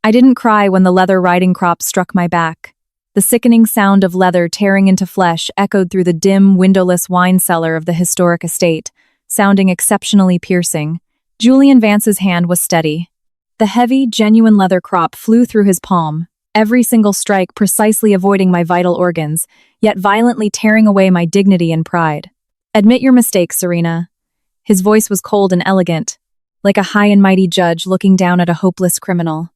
I didn't cry when the leather riding crop struck my back. The sickening sound of leather tearing into flesh echoed through the dim, windowless wine cellar of the historic estate, sounding exceptionally piercing. Julian Vance's hand was steady. The heavy, genuine leather crop flew through his palm, every single strike precisely avoiding my vital organs, yet violently tearing away my dignity and pride. Admit your mistake, Serena. His voice was cold and elegant, like a high and mighty judge looking down at a hopeless criminal.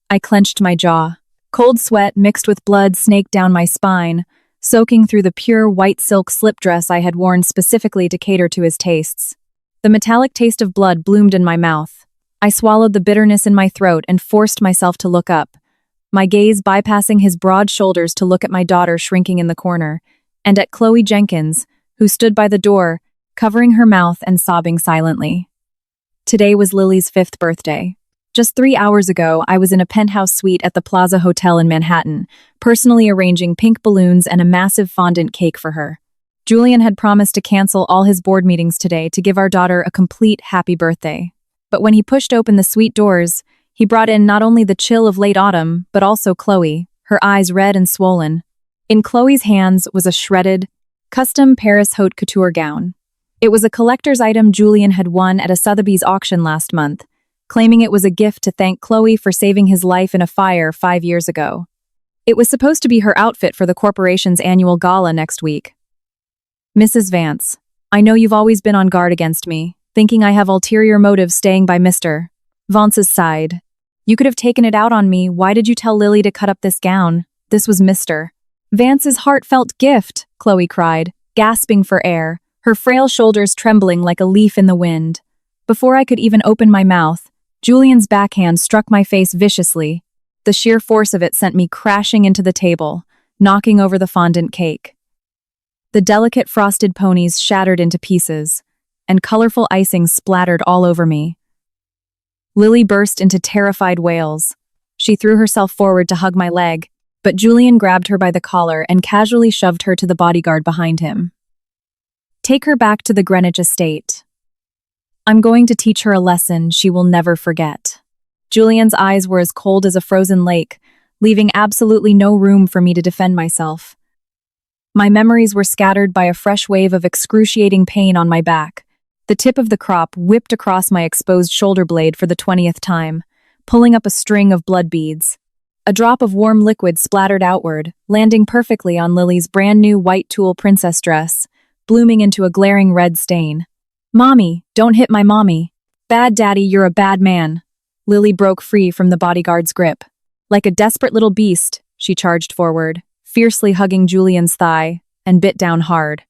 I clenched my jaw. Cold sweat mixed with blood snaked down my spine, soaking through the pure white silk slip dress I had worn specifically to cater to his tastes. The metallic taste of blood bloomed in my mouth. I swallowed the bitterness in my throat and forced myself to look up, my gaze bypassing his broad shoulders to look at my daughter shrinking in the corner, and at Chloe Jenkins, who stood by the door, covering her mouth and sobbing silently. Today was Lily's 5th birthday. Just 3 hours ago, I was in a penthouse suite at the Plaza Hotel in Manhattan, personally arranging pink balloons and a massive fondant cake for her. Julian had promised to cancel all his board meetings today to give our daughter a complete happy birthday. But when he pushed open the suite doors, he brought in not only the chill of late autumn, but also Chloe, her eyes red and swollen. In Chloe's hands was a shredded, custom Paris haute couture gown. It was a collector's item Julian had won at a Sotheby's auction last month, claiming it was a gift to thank Chloe for saving his life in a fire 5 years ago. It was supposed to be her outfit for the corporation's annual gala next week. Mrs. Vance, I know you've always been on guard against me, thinking I have ulterior motives staying by Mr. Vance's side. You could have taken it out on me. Why did you tell Lily to cut up this gown? This was Mr. Vance's heartfelt gift, Chloe cried, gasping for air, her frail shoulders trembling like a leaf in the wind. Before I could even open my mouth, Julian's backhand struck my face viciously. The sheer force of it sent me crashing into the table, knocking over the fondant cake. The delicate frosted ponies shattered into pieces, and colorful icing splattered all over me. Lily burst into terrified wails. She threw herself forward to hug my leg, but Julian grabbed her by the collar and casually shoved her to the bodyguard behind him. Take her back to the Greenwich estate. I'm going to teach her a lesson she will never forget. Julian's eyes were as cold as a frozen lake, leaving absolutely no room for me to defend myself. My memories were scattered by a fresh wave of excruciating pain on my back. The tip of the crop whipped across my exposed shoulder blade for the 20th time, pulling up a string of blood beads. A drop of warm liquid splattered outward, landing perfectly on Lily's brand new white tulle princess dress, blooming into a glaring red stain. Mommy, don't hit my mommy. Bad daddy, you're a bad man. Lily broke free from the bodyguard's grip. Like a desperate little beast, she charged forward, fiercely hugging Julian's thigh, and bit down hard.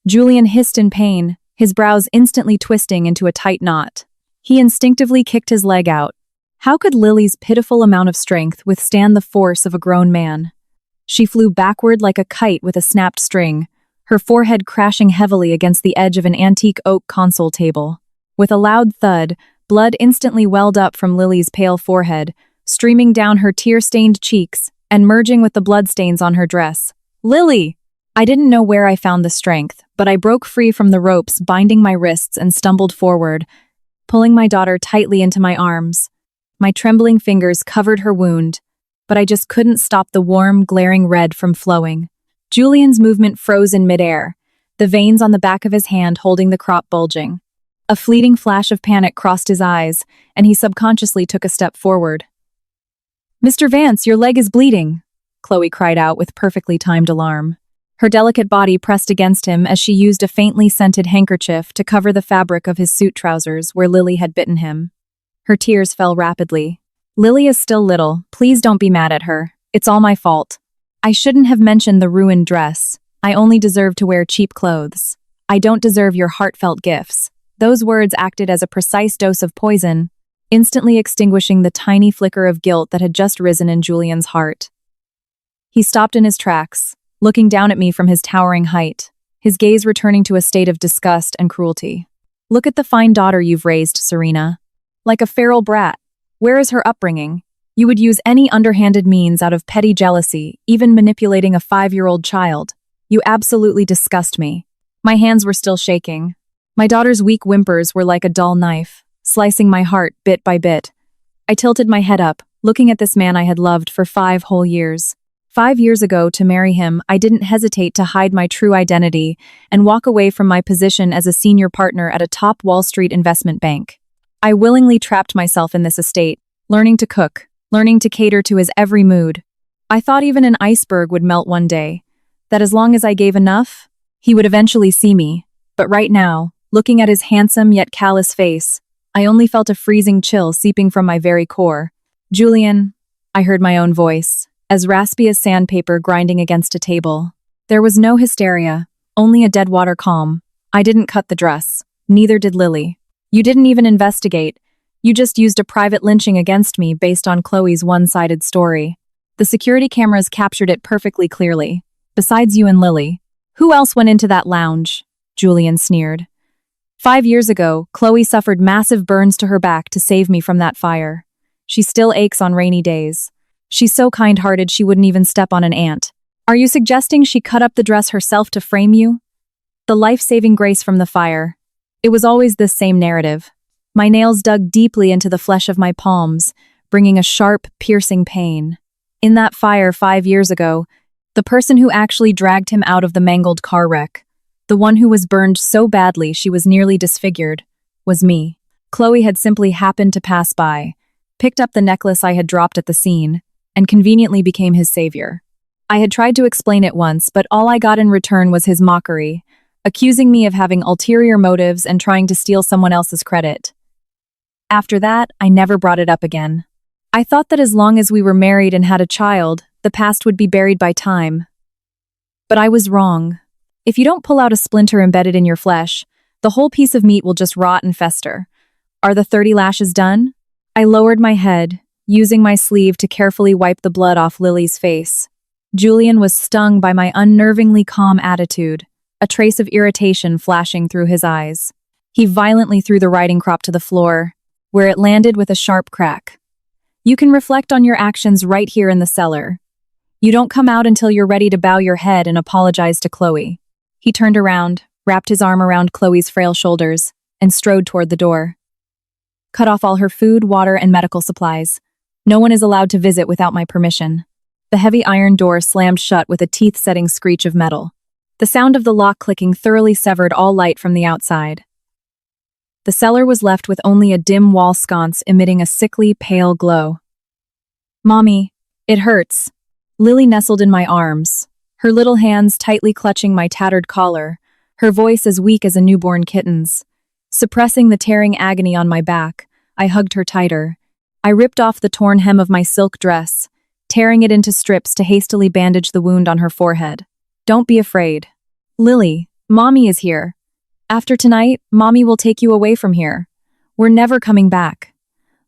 Julian hissed in pain, his brows instantly twisting into a tight knot. He instinctively kicked his leg out. How could Lily's pitiful amount of strength withstand the force of a grown man? She flew backward like a kite with a snapped string, her forehead crashing heavily against the edge of an antique oak console table. With a loud thud, blood instantly welled up from Lily's pale forehead, streaming down her tear-stained cheeks and merging with the bloodstains on her dress. Lily! I didn't know where I found the strength, but I broke free from the ropes binding my wrists and stumbled forward, pulling my daughter tightly into my arms. My trembling fingers covered her wound, but I just couldn't stop the warm, glaring red from flowing. Julian's movement froze in midair, the veins on the back of his hand holding the crop bulging. A fleeting flash of panic crossed his eyes, and he subconsciously took a step forward. Mr. Vance, your leg is bleeding, Chloe cried out with perfectly timed alarm. Her delicate body pressed against him as she used a faintly scented handkerchief to cover the fabric of his suit trousers where Lily had bitten him. Her tears fell rapidly. Lily is still little. Please don't be mad at her. It's all my fault. I shouldn't have mentioned the ruined dress. I only deserve to wear cheap clothes. I don't deserve your heartfelt gifts. Those words acted as a precise dose of poison, instantly extinguishing the tiny flicker of guilt that had just risen in Julian's heart. He stopped in his tracks, looking down at me from his towering height, his gaze returning to a state of disgust and cruelty. Look at the fine daughter you've raised, Serena. Like a feral brat. Where is her upbringing? You would use any underhanded means out of petty jealousy, even manipulating a 5-year-old child. You absolutely disgust me. My hands were still shaking. My daughter's weak whimpers were like a dull knife, slicing my heart bit by bit. I tilted my head up, looking at this man I had loved for 5 whole years. 5 years ago, to marry him, I didn't hesitate to hide my true identity and walk away from my position as a senior partner at a top Wall Street investment bank. I willingly trapped myself in this estate, learning to cook, learning to cater to his every mood. I thought even an iceberg would melt one day, that as long as I gave enough, he would eventually see me. But right now, looking at his handsome yet callous face, I only felt a freezing chill seeping from my very core. "Julian," I heard my own voice, as raspy as sandpaper grinding against a table. There was no hysteria, only a dead-water calm. I didn't cut the dress. Neither did Lily. "You didn't even investigate. You just used a private lynching against me based on Chloe's one-sided story. The security cameras captured it perfectly clearly. Besides you and Lily, who else went into that lounge?" Julian sneered. 5 years ago, Chloe suffered massive burns to her back to save me from that fire. She still aches on rainy days. She's so kind-hearted she wouldn't even step on an ant. Are you suggesting she cut up the dress herself to frame you? The life-saving grace from the fire. It was always this same narrative. My nails dug deeply into the flesh of my palms, bringing a sharp, piercing pain. In that fire 5 years ago, the person who actually dragged him out of the mangled car wreck, the one who was burned so badly she was nearly disfigured, was me. Chloe had simply happened to pass by, picked up the necklace I had dropped at the scene, and conveniently became his savior. I had tried to explain it once, but all I got in return was his mockery, accusing me of having ulterior motives and trying to steal someone else's credit. After that, I never brought it up again. I thought that as long as we were married and had a child, the past would be buried by time. But I was wrong. If you don't pull out a splinter embedded in your flesh, the whole piece of meat will just rot and fester. Are the 30 lashes done? I lowered my head, using my sleeve to carefully wipe the blood off Lily's face. Julian was stung by my unnervingly calm attitude, a trace of irritation flashing through his eyes. He violently threw the riding crop to the floor, where it landed with a sharp crack. "You can reflect on your actions right here in the cellar. You don't come out until you're ready to bow your head and apologize to Chloe." He turned around, wrapped his arm around Chloe's frail shoulders, and strode toward the door. "Cut off all her food, water, and medical supplies. No one is allowed to visit without my permission." The heavy iron door slammed shut with a teeth-setting screech of metal. The sound of the lock clicking thoroughly severed all light from the outside. The cellar was left with only a dim wall sconce emitting a sickly, pale glow. "Mommy, it hurts." Lily nestled in my arms, her little hands tightly clutching my tattered collar, her voice as weak as a newborn kitten's. Suppressing the tearing agony on my back, I hugged her tighter. I ripped off the torn hem of my silk dress, tearing it into strips to hastily bandage the wound on her forehead. "Don't be afraid. Lily, Mommy is here. After tonight, Mommy will take you away from here. We're never coming back."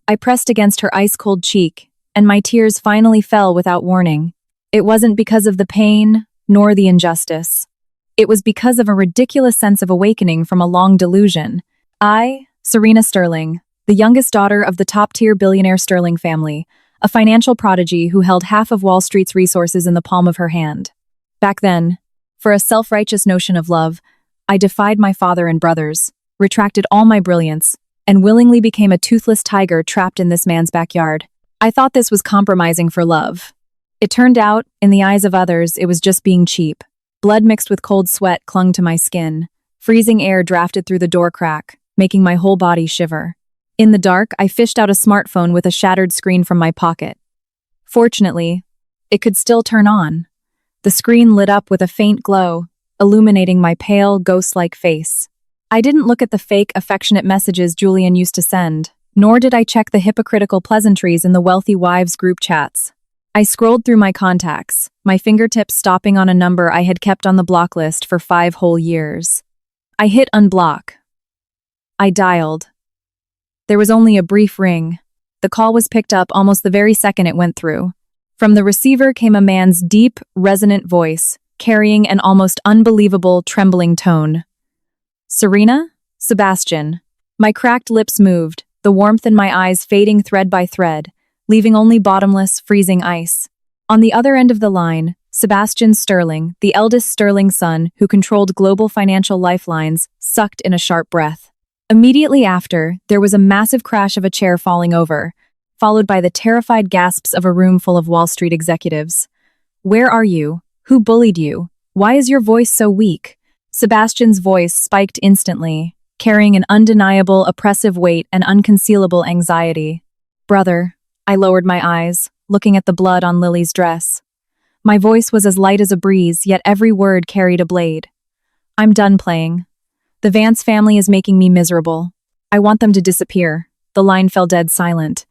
I pressed against her ice-cold cheek, and my tears finally fell without warning. It wasn't because of the pain, nor the injustice. It was because of a ridiculous sense of awakening from a long delusion. I, Serena Sterling, the youngest daughter of the top-tier billionaire Sterling family, a financial prodigy who held half of Wall Street's resources in the palm of her hand. Back then, for a self-righteous notion of love, I defied my father and brothers, retracted all my brilliance, and willingly became a toothless tiger trapped in this man's backyard. I thought this was compromising for love. It turned out, in the eyes of others, it was just being cheap. Blood mixed with cold sweat clung to my skin. Freezing air drafted through the door crack, making my whole body shiver. In the dark, I fished out a smartphone with a shattered screen from my pocket. Fortunately, it could still turn on. The screen lit up with a faint glow, illuminating my pale, ghost-like face. I didn't look at the fake, affectionate messages Julian used to send, nor did I check the hypocritical pleasantries in the wealthy wives group chats. I scrolled through my contacts, my fingertips stopping on a number I had kept on the block list for 5 whole years. I hit unblock. I dialed. There was only a brief ring. The call was picked up almost the very second it went through. From the receiver came a man's deep, resonant voice, carrying an almost unbelievable, trembling tone. "Serena? Sebastian." My cracked lips moved, the warmth in my eyes fading thread by thread, leaving only bottomless, freezing ice. On the other end of the line, Sebastian Sterling, the eldest Sterling son who controlled global financial lifelines, sucked in a sharp breath. Immediately after, there was a massive crash of a chair falling over, followed by the terrified gasps of a room full of Wall Street executives. "Where are you? Who bullied you? Why is your voice so weak?" Sebastian's voice spiked instantly, carrying an undeniable, oppressive weight and unconcealable anxiety. "Brother," I lowered my eyes, looking at the blood on Lily's dress. My voice was as light as a breeze, yet every word carried a blade. "I'm done playing. The Vance family is making me miserable. I want them to disappear." The line fell dead silent.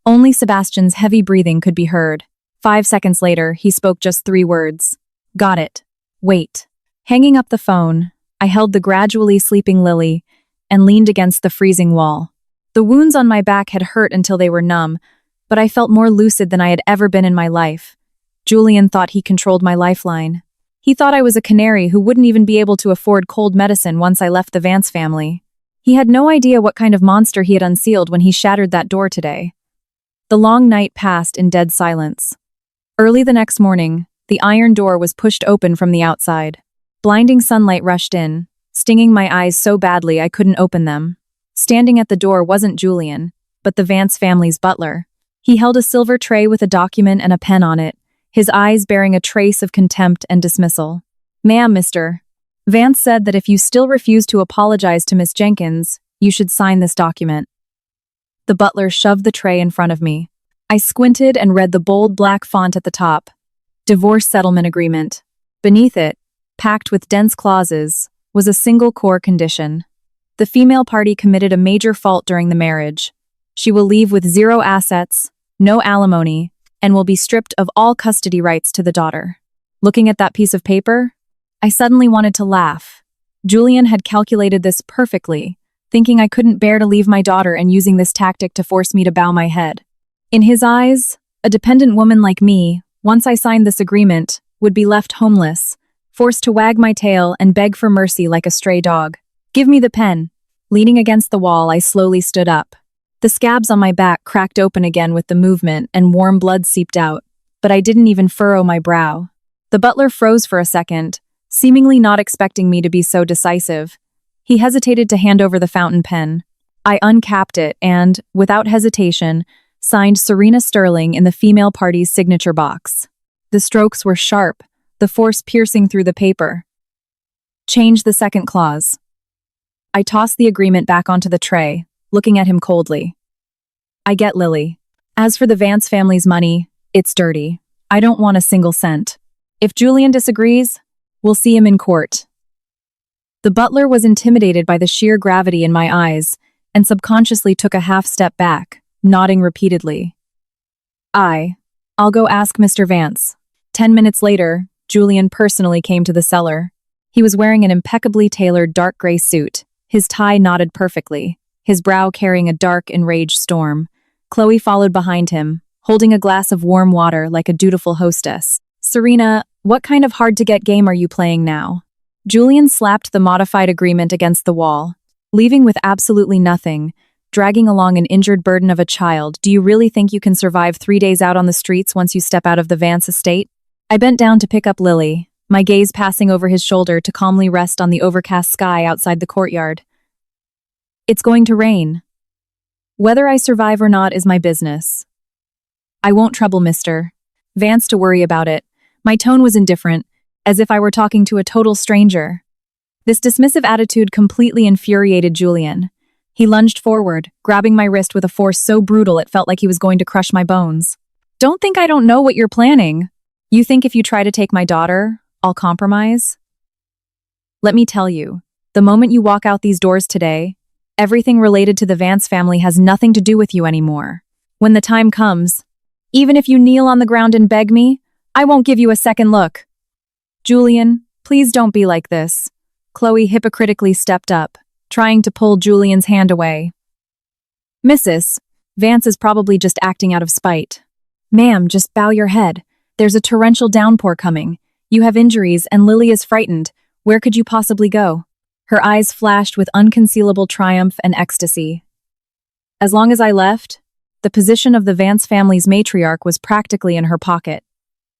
Only Sebastian's heavy breathing could be heard. 5 seconds later, he spoke just 3 words. "Got it. Wait." Hanging up the phone, I held the gradually sleeping Lily and leaned against the freezing wall. The wounds on my back had hurt until they were numb, but I felt more lucid than I had ever been in my life. Julian thought he controlled my lifeline. He thought I was a canary who wouldn't even be able to afford cold medicine once I left the Vance family. He had no idea what kind of monster he had unsealed when he shattered that door today. The long night passed in dead silence. Early the next morning, the iron door was pushed open from the outside. Blinding sunlight rushed in, stinging my eyes so badly I couldn't open them. Standing at the door wasn't Julian, but the Vance family's butler. He held a silver tray with a document and a pen on it, his eyes bearing a trace of contempt and dismissal. "Ma'am, Mr. Vance said that if you still refuse to apologize to Miss Jenkins, you should sign this document." The butler shoved the tray in front of me. I squinted and read the bold black font at the top. Divorce Settlement Agreement. Beneath it, packed with dense clauses, was a single core condition. The female party committed a major fault during the marriage. She will leave with 0 assets, no alimony, and will be stripped of all custody rights to the daughter. Looking at that piece of paper, I suddenly wanted to laugh. Julian had calculated this perfectly, thinking I couldn't bear to leave my daughter and using this tactic to force me to bow my head. In his eyes, a dependent woman like me, once I signed this agreement, would be left homeless, forced to wag my tail and beg for mercy like a stray dog. "Give me the pen." Leaning against the wall, I slowly stood up. The scabs on my back cracked open again with the movement and warm blood seeped out, but I didn't even furrow my brow. The butler froze for a second, seemingly not expecting me to be so decisive. He hesitated to hand over the fountain pen. I uncapped it and, without hesitation, signed Serena Sterling in the female party's signature box. The strokes were sharp, the force piercing through the paper. "Change the second clause." I tossed the agreement back onto the tray, looking at him coldly. "I get Lily. As for the Vance family's money, it's dirty. I don't want a single cent. If Julian disagrees, we'll see him in court." The butler was intimidated by the sheer gravity in my eyes and subconsciously took a half step back, nodding repeatedly. I'll go ask Mr. Vance." 10 minutes later, Julian personally came to the cellar. He was wearing an impeccably tailored dark gray suit, his tie knotted perfectly, his brow carrying a dark, enraged storm. Chloe followed behind him, holding a glass of warm water like a dutiful hostess. "Serena, what kind of hard-to-get game are you playing now?" Julian slapped the modified agreement against the wall, leaving with absolutely nothing, dragging along an injured burden of a child. "Do you really think you can survive 3 days out on the streets once you step out of the Vance estate?" I bent down to pick up Lily, my gaze passing over his shoulder to calmly rest on the overcast sky outside the courtyard. "It's going to rain. Whether I survive or not is my business. I won't trouble Mr. Vance to worry about it." My tone was indifferent, as if I were talking to a total stranger. This dismissive attitude completely infuriated Julian. He lunged forward, grabbing my wrist with a force so brutal it felt like he was going to crush my bones. "Don't think I don't know what you're planning. You think if you try to take my daughter, I'll compromise? Let me tell you, the moment you walk out these doors today, everything related to the Vance family has nothing to do with you anymore. When the time comes, even if you kneel on the ground and beg me, I won't give you a second look." "Julian, please don't be like this." Chloe hypocritically stepped up, trying to pull Julian's hand away. "Mrs. Vance is probably just acting out of spite." "Ma'am, just bow your head. There's a torrential downpour coming. You have injuries and Lily is frightened. Where could you possibly go?" Her eyes flashed with unconcealable triumph and ecstasy. As long as I left, the position of the Vance family's matriarch was practically in her pocket.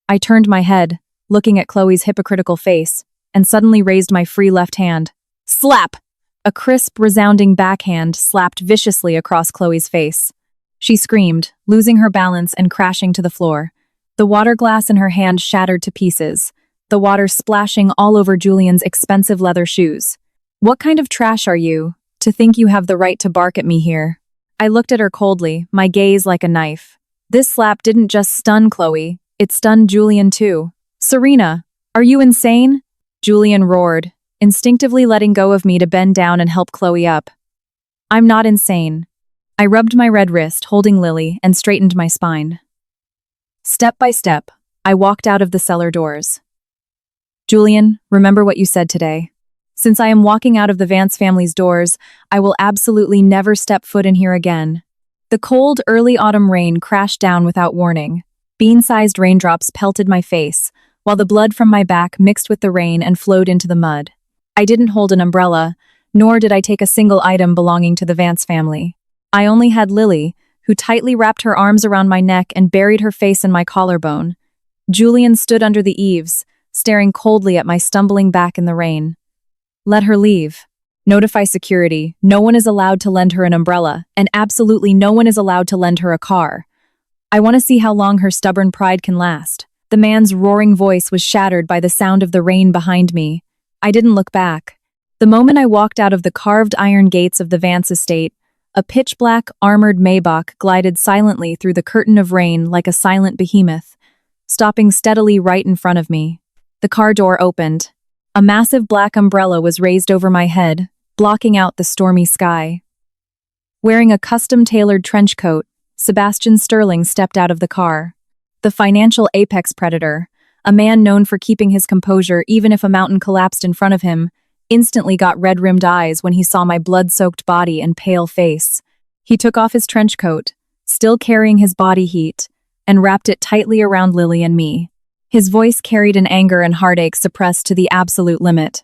I turned my head, looking at Chloe's hypocritical face, and suddenly raised my free left hand. Slap! A crisp, resounding backhand slapped viciously across Chloe's face. She screamed, losing her balance and crashing to the floor. The water glass in her hand shattered to pieces, the water splashing all over Julian's expensive leather shoes. "What kind of trash are you, to think you have the right to bark at me here?" I looked at her coldly, my gaze like a knife. This slap didn't just stun Chloe, it stunned Julian too. "Serena, are you insane?" Julian roared, instinctively letting go of me to bend down and help Chloe up. "I'm not insane." I rubbed my red wrist, holding Lily, and straightened my spine. Step by step, I walked out of the cellar doors. "Julian, remember what you said today. Since I am walking out of the Vance family's doors, I will absolutely never step foot in here again." The cold, early autumn rain crashed down without warning. Bean-sized raindrops pelted my face, while the blood from my back mixed with the rain and flowed into the mud. I didn't hold an umbrella, nor did I take a single item belonging to the Vance family. I only had Lily, who tightly wrapped her arms around my neck and buried her face in my collarbone. Julian stood under the eaves, staring coldly at my stumbling back in the rain. "Let her leave. Notify security. No one is allowed to lend her an umbrella, and absolutely no one is allowed to lend her a car. I want to see how long her stubborn pride can last." The man's roaring voice was shattered by the sound of the rain behind me. I didn't look back. The moment I walked out of the carved iron gates of the Vance estate, a pitch-black, armored Maybach glided silently through the curtain of rain like a silent behemoth, stopping steadily right in front of me. The car door opened. A massive black umbrella was raised over my head, blocking out the stormy sky. Wearing a custom-tailored trench coat, Sebastian Sterling stepped out of the car. The financial apex predator, a man known for keeping his composure even if a mountain collapsed in front of him, instantly got red-rimmed eyes when he saw my blood-soaked body and pale face. He took off his trench coat, still carrying his body heat, and wrapped it tightly around Lily and me. His voice carried an anger and heartache suppressed to the absolute limit.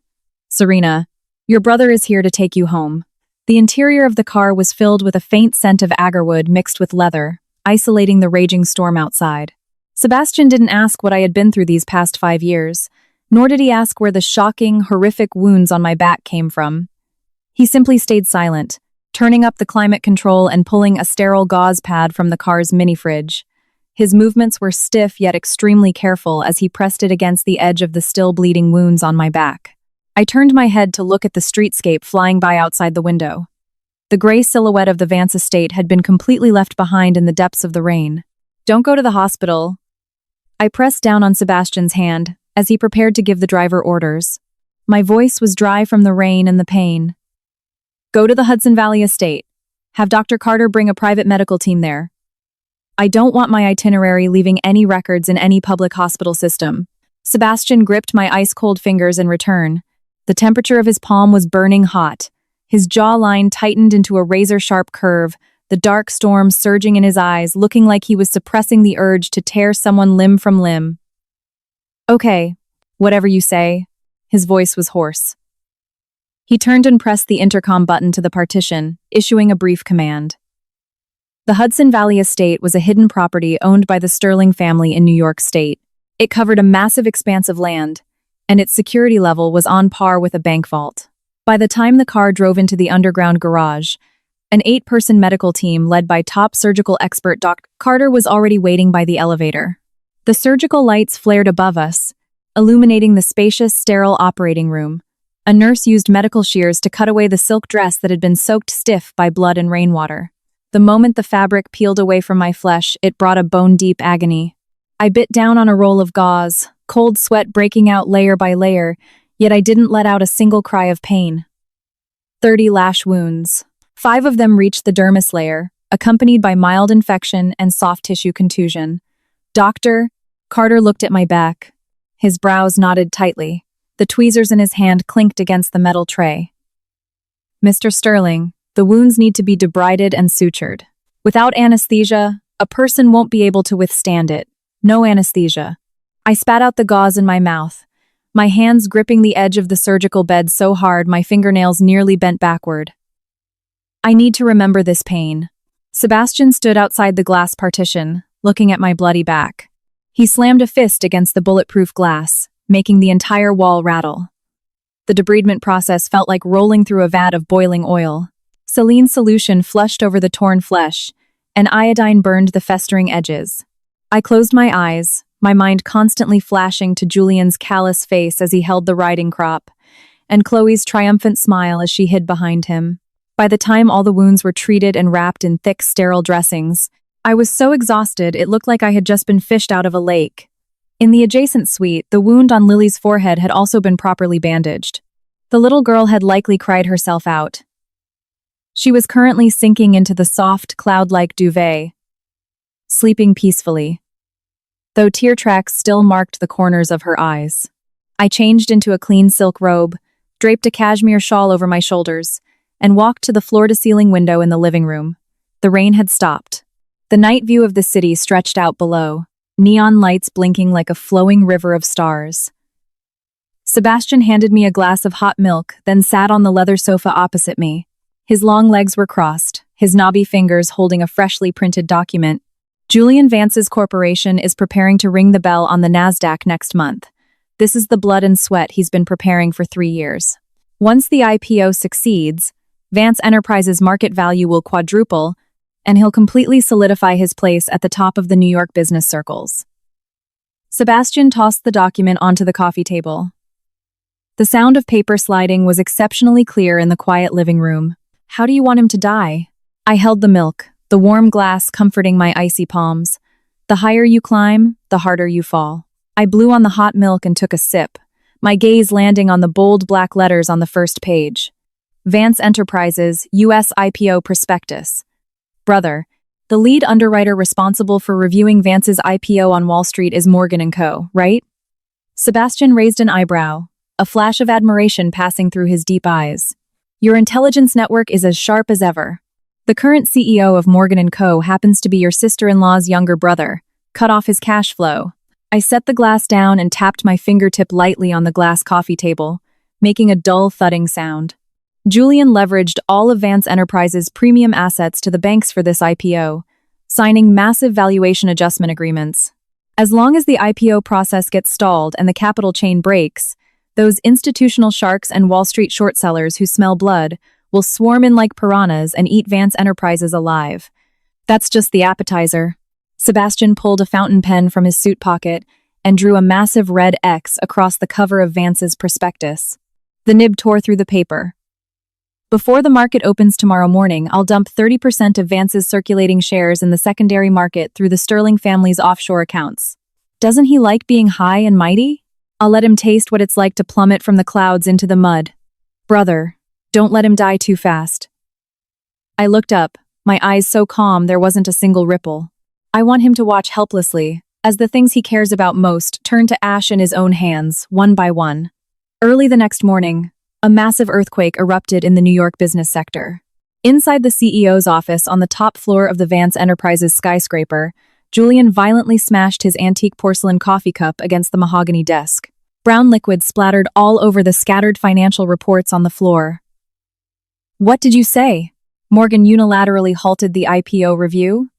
"Serena, your brother is here to take you home." The interior of the car was filled with a faint scent of agarwood mixed with leather, isolating the raging storm outside. Sebastian didn't ask what I had been through these past 5 years, nor did he ask where the shocking, horrific wounds on my back came from. He simply stayed silent, turning up the climate control and pulling a sterile gauze pad from the car's mini-fridge. His movements were stiff yet extremely careful as he pressed it against the edge of the still bleeding wounds on my back. I turned my head to look at the streetscape flying by outside the window. The gray silhouette of the Vance estate had been completely left behind in the depths of the rain. "Don't go to the hospital." I pressed down on Sebastian's hand as he prepared to give the driver orders. My voice was dry from the rain and the pain. "Go to the Hudson Valley estate. Have Dr. Carter bring a private medical team there. I don't want my itinerary leaving any records in any public hospital system." Sebastian gripped my ice-cold fingers in return. The temperature of his palm was burning hot. His jawline tightened into a razor-sharp curve, the dark storm surging in his eyes, looking like he was suppressing the urge to tear someone limb from limb. "Okay, whatever you say." His voice was hoarse. He turned and pressed the intercom button to the partition, issuing a brief command. The Hudson Valley estate was a hidden property owned by the Sterling family in New York State. It covered a massive expanse of land, and its security level was on par with a bank vault. By the time the car drove into the underground garage, an 8-person medical team led by top surgical expert Dr. Carter was already waiting by the elevator. The surgical lights flared above us, illuminating the spacious, sterile operating room. A nurse used medical shears to cut away the silk dress that had been soaked stiff by blood and rainwater. The moment the fabric peeled away from my flesh, it brought a bone-deep agony. I bit down on a roll of gauze, cold sweat breaking out layer by layer, yet I didn't let out a single cry of pain. 30 lash wounds. 5 of them reached the dermis layer, accompanied by mild infection and soft tissue contusion. "Doctor?" Carter looked at my back. His brows knotted tightly. The tweezers in his hand clinked against the metal tray. "Mr. Sterling, the wounds need to be debrided and sutured. Without anesthesia, a person won't be able to withstand it. No anesthesia." I spat out the gauze in my mouth, my hands gripping the edge of the surgical bed so hard my fingernails nearly bent backward. "I need to remember this pain." Sebastian stood outside the glass partition, looking at my bloody back. He slammed a fist against the bulletproof glass, making the entire wall rattle. The debridement process felt like rolling through a vat of boiling oil. Saline solution flushed over the torn flesh, and iodine burned the festering edges. I closed my eyes, my mind constantly flashing to Julian's callous face as he held the riding crop, and Chloe's triumphant smile as she hid behind him. By the time all the wounds were treated and wrapped in thick, sterile dressings, I was so exhausted it looked like I had just been fished out of a lake. In the adjacent suite, the wound on Lily's forehead had also been properly bandaged. The little girl had likely cried herself out. She was currently sinking into the soft, cloud-like duvet, sleeping peacefully, though tear tracks still marked the corners of her eyes. I changed into a clean silk robe, draped a cashmere shawl over my shoulders, and walked to the floor-to-ceiling window in the living room. The rain had stopped. The night view of the city stretched out below, neon lights blinking like a flowing river of stars. Sebastian handed me a glass of hot milk, then sat on the leather sofa opposite me. His long legs were crossed, his knobby fingers holding a freshly printed document. Julian Vance's corporation is preparing to ring the bell on the NASDAQ next month. This is the blood and sweat he's been preparing for 3 years. Once the IPO succeeds, Vance Enterprises' market value will quadruple, and he'll completely solidify his place at the top of the New York business circles. Sebastian tossed the document onto the coffee table. The sound of paper sliding was exceptionally clear in the quiet living room. How do you want him to die? I held the milk, the warm glass comforting my icy palms. The higher you climb, the harder you fall. I blew on the hot milk and took a sip, my gaze landing on the bold black letters on the first page. Vance Enterprises, U.S. IPO Prospectus. Brother, the lead underwriter responsible for reviewing Vance's IPO on Wall Street is Morgan & Co., right? Sebastian raised an eyebrow, a flash of admiration passing through his deep eyes. Your intelligence network is as sharp as ever. The current CEO of Morgan & Co. happens to be your sister-in-law's younger brother. Cut off his cash flow. I set the glass down and tapped my fingertip lightly on the glass coffee table, making a dull thudding sound. Julian leveraged all of Vance Enterprises' premium assets to the banks for this IPO, signing massive valuation adjustment agreements. As long as the IPO process gets stalled and the capital chain breaks, those institutional sharks and Wall Street short sellers who smell blood will swarm in like piranhas and eat Vance Enterprises alive. That's just the appetizer. Sebastian pulled a fountain pen from his suit pocket and drew a massive red X across the cover of Vance's prospectus. The nib tore through the paper. Before the market opens tomorrow morning, I'll dump 30% of Vance's circulating shares in the secondary market through the Sterling family's offshore accounts. Doesn't he like being high and mighty? I'll let him taste what it's like to plummet from the clouds into the mud. Brother, don't let him die too fast. I looked up, my eyes so calm there wasn't a single ripple. I want him to watch helplessly, as the things he cares about most turn to ash in his own hands, one by one. Early the next morning, a massive earthquake erupted in the New York business sector. Inside the CEO's office on the top floor of the Vance Enterprises skyscraper, Julian violently smashed his antique porcelain coffee cup against the mahogany desk. Brown liquid splattered all over the scattered financial reports on the floor. What did you say? Morgan unilaterally halted the IPO review.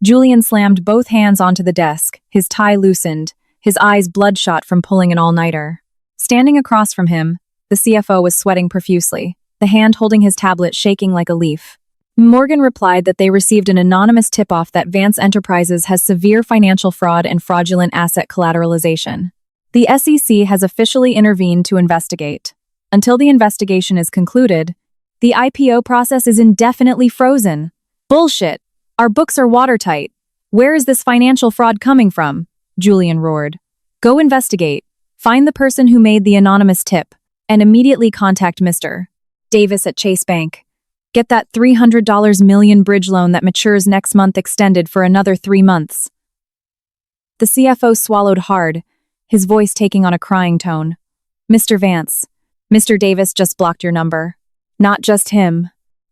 Julian slammed both hands onto the desk, his tie loosened, his eyes bloodshot from pulling an all-nighter. Standing across from him, the CFO was sweating profusely, the hand holding his tablet shaking like a leaf. Morgan replied that they received an anonymous tip-off that Vance Enterprises has severe financial fraud and fraudulent asset collateralization. The SEC has officially intervened to investigate. Until the investigation is concluded, the IPO process is indefinitely frozen. Bullshit! Our books are watertight. Where is this financial fraud coming from? Julian roared. Go investigate. Find the person who made the anonymous tip, and immediately contact Mr. Davis at Chase Bank. Get that $300 million bridge loan that matures next month extended for another 3 months. The CFO swallowed hard, his voice taking on a crying tone. Mr. Vance, Mr. Davis just blocked your number. Not just him.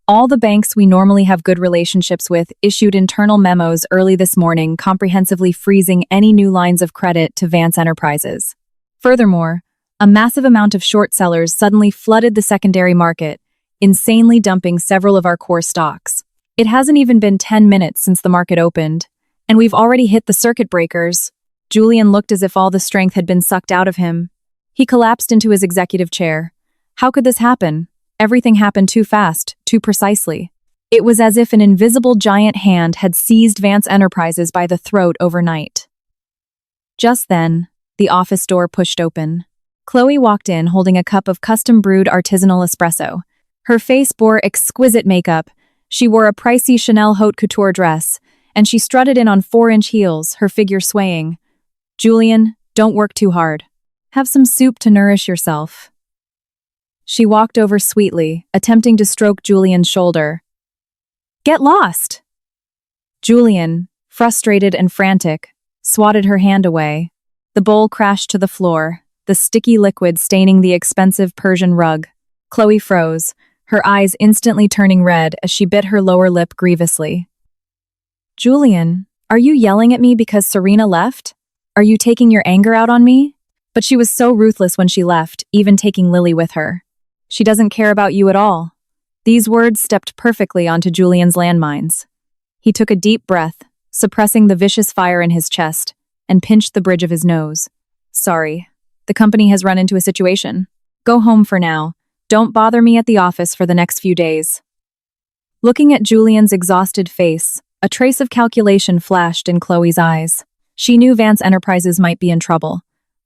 All the banks we normally have good relationships with issued internal memos early this morning comprehensively freezing any new lines of credit to Vance Enterprises. Furthermore, a massive amount of short sellers suddenly flooded the secondary market, insanely dumping several of our core stocks. It hasn't even been 10 minutes since the market opened, and we've already hit the circuit breakers. Julian looked as if all the strength had been sucked out of him. He collapsed into his executive chair. How could this happen? Everything happened too fast, too precisely. It was as if an invisible giant hand had seized Vance Enterprises by the throat overnight. Just then, the office door pushed open. Chloe walked in holding a cup of custom-brewed artisanal espresso. Her face bore exquisite makeup. She wore a pricey Chanel haute couture dress, and she strutted in on 4-inch heels, her figure swaying. "Julian, don't work too hard. Have some soup to nourish yourself." She walked over sweetly, attempting to stroke Julian's shoulder. "Get lost!" Julian, frustrated and frantic, swatted her hand away. The bowl crashed to the floor, the sticky liquid staining the expensive Persian rug. Chloe froze, her eyes instantly turning red as she bit her lower lip grievously. "Julian, are you yelling at me because Serena left? Are you taking your anger out on me?" But she was so ruthless when she left, even taking Lily with her. "She doesn't care about you at all." These words stepped perfectly onto Julian's landmines. He took a deep breath, suppressing the vicious fire in his chest, and pinched the bridge of his nose. "Sorry. The company has run into a situation. Go home for now. Don't bother me at the office for the next few days." Looking at Julian's exhausted face, a trace of calculation flashed in Chloe's eyes. She knew Vance Enterprises might be in trouble.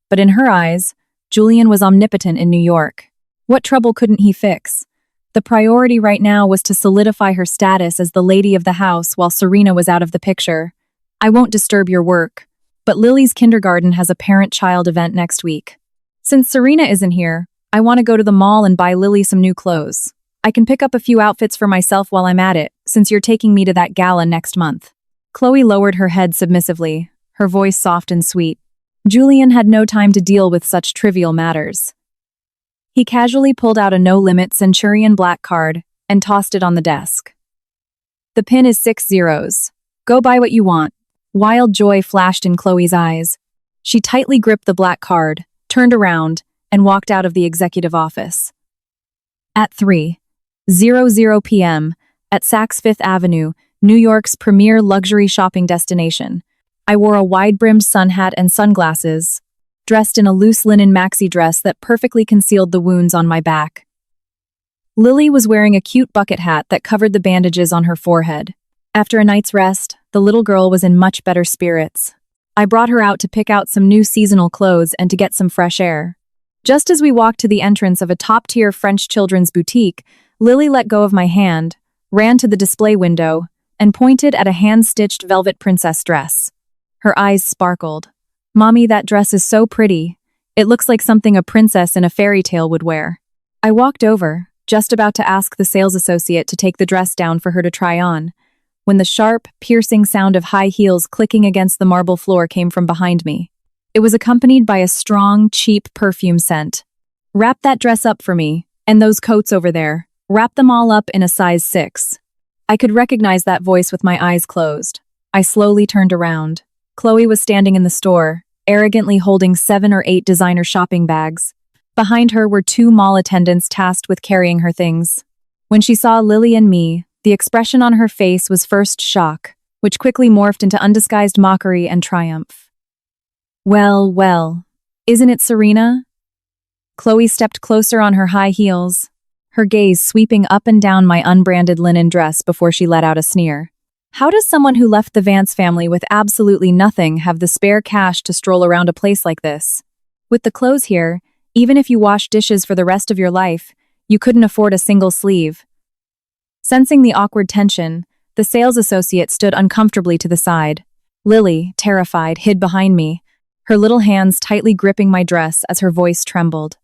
But in her eyes, Julian was omnipotent in New York. What trouble couldn't he fix? The priority right now was to solidify her status as the lady of the house while Serena was out of the picture. "I won't disturb your work, but Lily's kindergarten has a parent-child event next week. Since Serena isn't here, I want to go to the mall and buy Lily some new clothes. I can pick up a few outfits for myself while I'm at it, since you're taking me to that gala next month." Chloe lowered her head submissively, her voice soft and sweet. Julian had no time to deal with such trivial matters. He casually pulled out a no-limit Centurion black card and tossed it on the desk. "The pin is 6 zeros. Go buy what you want." Wild joy flashed in Chloe's eyes. She tightly gripped the black card, turned around, and walked out of the executive office. At 3:00 p.m., at Saks Fifth Avenue, New York's premier luxury shopping destination, I wore a wide-brimmed sun hat and sunglasses, dressed in a loose linen maxi dress that perfectly concealed the wounds on my back. Lily was wearing a cute bucket hat that covered the bandages on her forehead. After a night's rest, the little girl was in much better spirits. I brought her out to pick out some new seasonal clothes and to get some fresh air. Just as we walked to the entrance of a top-tier French children's boutique, Lily let go of my hand, ran to the display window, and pointed at a hand-stitched velvet princess dress. Her eyes sparkled. "Mommy, that dress is so pretty. It looks like something a princess in a fairy tale would wear." I walked over, just about to ask the sales associate to take the dress down for her to try on, when the sharp, piercing sound of high heels clicking against the marble floor came from behind me. It was accompanied by a strong, cheap perfume scent. "Wrap that dress up for me, and those coats over there. Wrap them all up in a size 6. I could recognize that voice with my eyes closed. I slowly turned around. Chloe was standing in the store, arrogantly holding 7 or 8 designer shopping bags. Behind her were 2 mall attendants tasked with carrying her things. When she saw Lily and me, the expression on her face was first shock, which quickly morphed into undisguised mockery and triumph. "Well, well, isn't it Serena?" Chloe stepped closer on her high heels, her gaze sweeping up and down my unbranded linen dress before she let out a sneer. How does someone who left the Vance family with absolutely nothing have the spare cash to stroll around a place like this? With the clothes here, even if you wash dishes for the rest of your life, you couldn't afford a single sleeve. Sensing the awkward tension, the sales associate stood uncomfortably to the side. Lily, terrified, hid behind me, her little hands tightly gripping my dress as her voice trembled.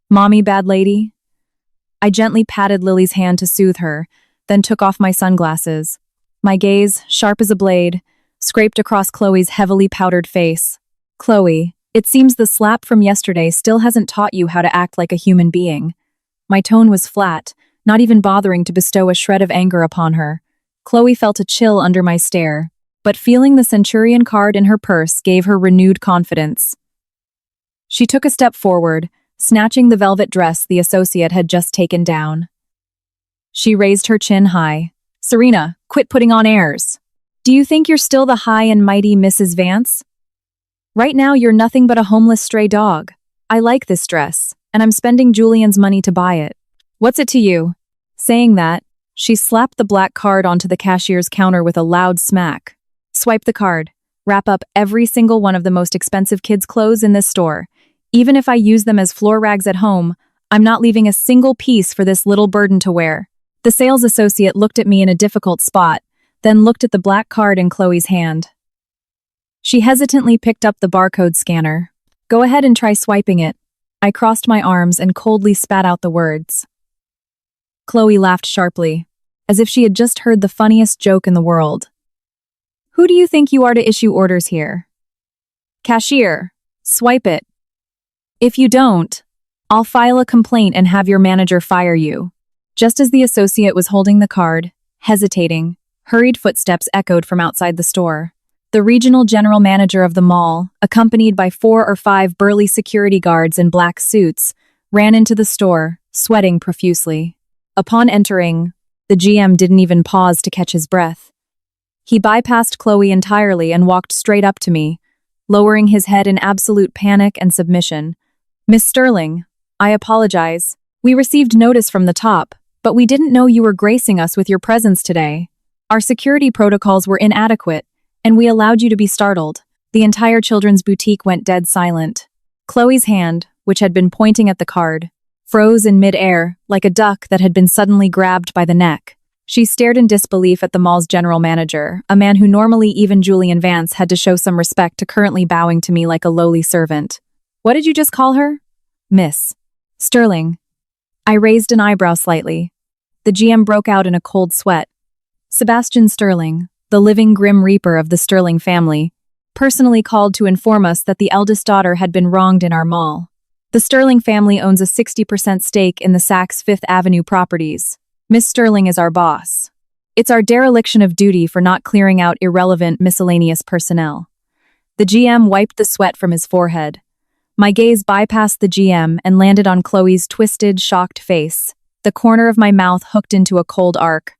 "Mommy, bad lady?" I gently patted Lily's hand to soothe her, then took off my sunglasses. My gaze, sharp as a blade, scraped across Chloe's heavily powdered face. "Chloe, it seems the slap from yesterday still hasn't taught you how to act like a human being." My tone was flat, not even bothering to bestow a shred of anger upon her. Chloe felt a chill under my stare, but feeling the Centurion card in her purse gave her renewed confidence. She took a step forward, snatching the velvet dress the associate had just taken down. She raised her chin high. "Serena, quit putting on airs. Do you think you're still the high and mighty Mrs. Vance? Right now you're nothing but a homeless stray dog. I like this dress, and I'm spending Julian's money to buy it. What's it to you?" Saying that, She slapped the black card onto the cashier's counter with a loud smack. Swipe the card. Wrap up every single one of the most expensive kids' clothes in this store. Even if I use them as floor rags at home, I'm not leaving a single piece for this little burden to wear. The sales associate looked at me in a difficult spot, then looked at the black card in Chloe's hand. She hesitantly picked up the barcode scanner. Go ahead and try swiping it. I crossed my arms and coldly spat out the words. Chloe laughed sharply, as if she had just heard the funniest joke in the world. Who do you think you are to issue orders here? Cashier, swipe it. If you don't, I'll file a complaint and have your manager fire you. Just as the associate was holding the card, hesitating, hurried footsteps echoed from outside the store. The regional general manager of the mall, accompanied by 4 or 5 burly security guards in black suits, ran into the store, sweating profusely. Upon entering, the GM didn't even pause to catch his breath. He bypassed Chloe entirely and walked straight up to me, lowering his head in absolute panic and submission. Miss Sterling, I apologize. We received notice from the top, but we didn't know you were gracing us with your presence today. Our security protocols were inadequate, and we allowed you to be startled. The entire children's boutique went dead silent. Chloe's hand, which had been pointing at the card, froze in mid-air like a duck that had been suddenly grabbed by the neck. She stared in disbelief at the mall's general manager, a man who normally even Julian Vance had to show some respect to currently bowing to me like a lowly servant. What did you just call her? Miss Sterling. I raised an eyebrow slightly. The GM broke out in a cold sweat. Sebastian Sterling, the living Grim Reaper of the Sterling family, personally called to inform us that the eldest daughter had been wronged in our mall. The Sterling family owns a 60% stake in the Saks Fifth Avenue properties. Miss Sterling is our boss. It's our dereliction of duty for not clearing out irrelevant miscellaneous personnel. The GM wiped the sweat from his forehead. My gaze bypassed the GM and landed on Chloe's twisted, shocked face, the corner of my mouth hooked into a cold arc.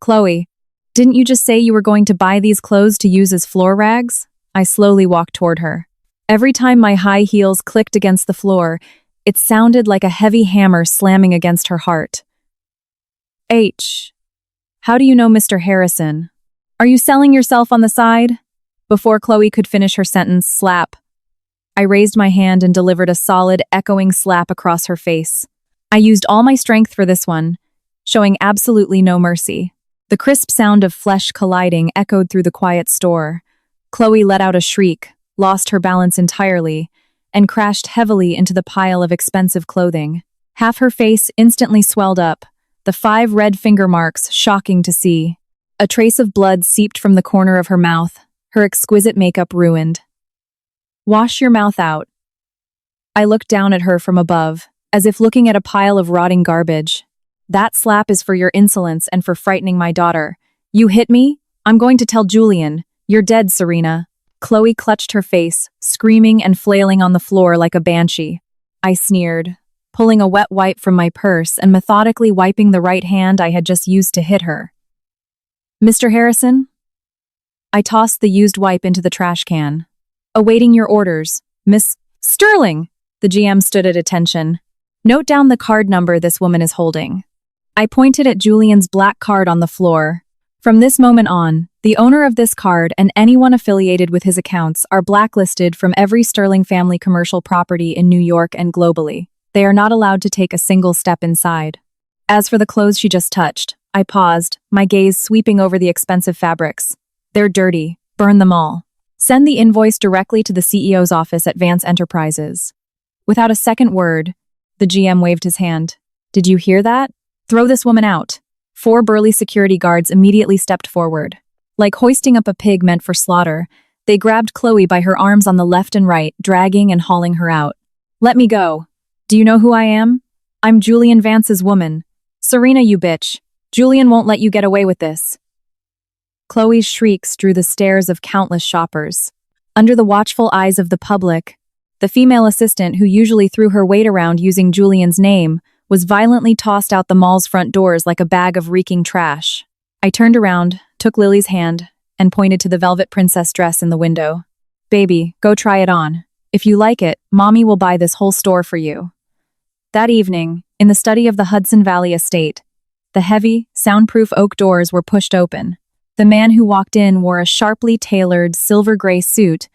Chloe, didn't you just say you were going to buy these clothes to use as floor rags? I slowly walked toward her. Every time my high heels clicked against the floor, it sounded like a heavy hammer slamming against her heart. How do you know Mr. Harrison? Are you selling yourself on the side? Before Chloe could finish her sentence, slap. I raised my hand and delivered a solid, echoing slap across her face. I used all my strength for this one, showing absolutely no mercy. The crisp sound of flesh colliding echoed through the quiet store. Chloe let out a shriek, lost her balance entirely, and crashed heavily into the pile of expensive clothing. Half her face instantly swelled up, the 5 red finger marks shocking to see. A trace of blood seeped from the corner of her mouth, her exquisite makeup ruined. Wash your mouth out. I looked down at her from above, as if looking at a pile of rotting garbage. That slap is for your insolence and for frightening my daughter. You hit me? I'm going to tell Julian. You're dead, Serena. Chloe clutched her face, screaming and flailing on the floor like a banshee. I sneered, pulling a wet wipe from my purse and methodically wiping the right hand I had just used to hit her. Mr. Harrison? I tossed the used wipe into the trash can. Awaiting your orders, Miss Sterling. The GM stood at attention. Note down the card number this woman is holding. I pointed at Julian's black card on the floor. From this moment on, the owner of this card and anyone affiliated with his accounts are blacklisted from every Sterling family commercial property in New York and globally. They are not allowed to take a single step inside. As for the clothes she just touched, I paused, my gaze sweeping over the expensive fabrics. They're dirty. Burn them all. Send the invoice directly to the CEO's office at Vance Enterprises. Without a second word, the GM waved his hand. Did you hear that? Throw this woman out. 4 burly security guards immediately stepped forward. Like hoisting up a pig meant for slaughter, they grabbed Chloe by her arms on the left and right, dragging and hauling her out. Let me go. Do you know who I am? I'm Julian Vance's woman. Serena, you bitch. Julian won't let you get away with this. Chloe's shrieks drew the stares of countless shoppers. Under the watchful eyes of the public, the female assistant who usually threw her weight around using Julian's name was violently tossed out the mall's front doors like a bag of reeking trash. I turned around, took Lily's hand, and pointed to the velvet princess dress in the window. Baby, go try it on. If you like it, Mommy will buy this whole store for you. That evening, in the study of the Hudson Valley estate, The heavy, soundproof oak doors were pushed open. The man who walked in wore a sharply tailored silver-gray suit,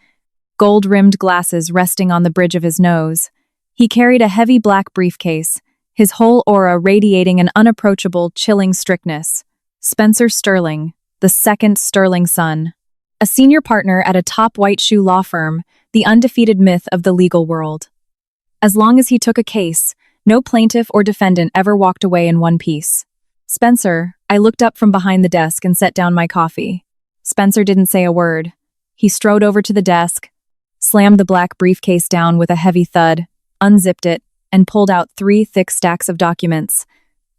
gold-rimmed glasses resting on the bridge of his nose. He carried a heavy black briefcase, his whole aura radiating an unapproachable, chilling strictness. Spencer Sterling, the second Sterling son. A senior partner at a top white shoe law firm, the undefeated myth of the legal world. As long as he took a case, no plaintiff or defendant ever walked away in one piece. Spencer, I looked up from behind the desk and set down my coffee. Spencer didn't say a word. He strode over to the desk, slammed the black briefcase down with a heavy thud, unzipped it, and pulled out 3 thick stacks of documents.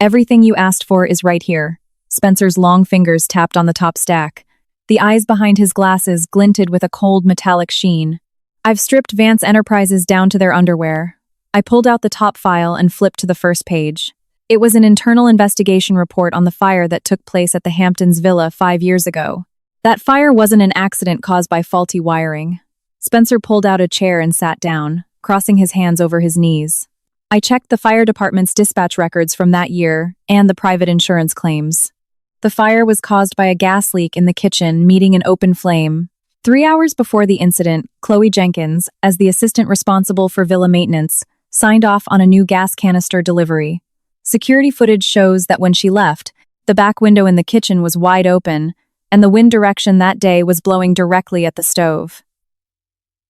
Everything you asked for is right here. Spencer's long fingers tapped on the top stack. The eyes behind his glasses glinted with a cold metallic sheen. I've stripped Vance Enterprises down to their underwear. I pulled out the top file and flipped to the first page. It was an internal investigation report on the fire that took place at the Hamptons Villa 5 years ago. That fire wasn't an accident caused by faulty wiring. Spencer pulled out a chair and sat down, crossing his hands over his knees. I checked the fire department's dispatch records from that year and the private insurance claims. The fire was caused by a gas leak in the kitchen meeting an open flame. 3 hours before the incident, Chloe Jenkins, as the assistant responsible for villa maintenance, signed off on a new gas canister delivery. Security footage shows that when she left, the back window in the kitchen was wide open, and the wind direction that day was blowing directly at the stove.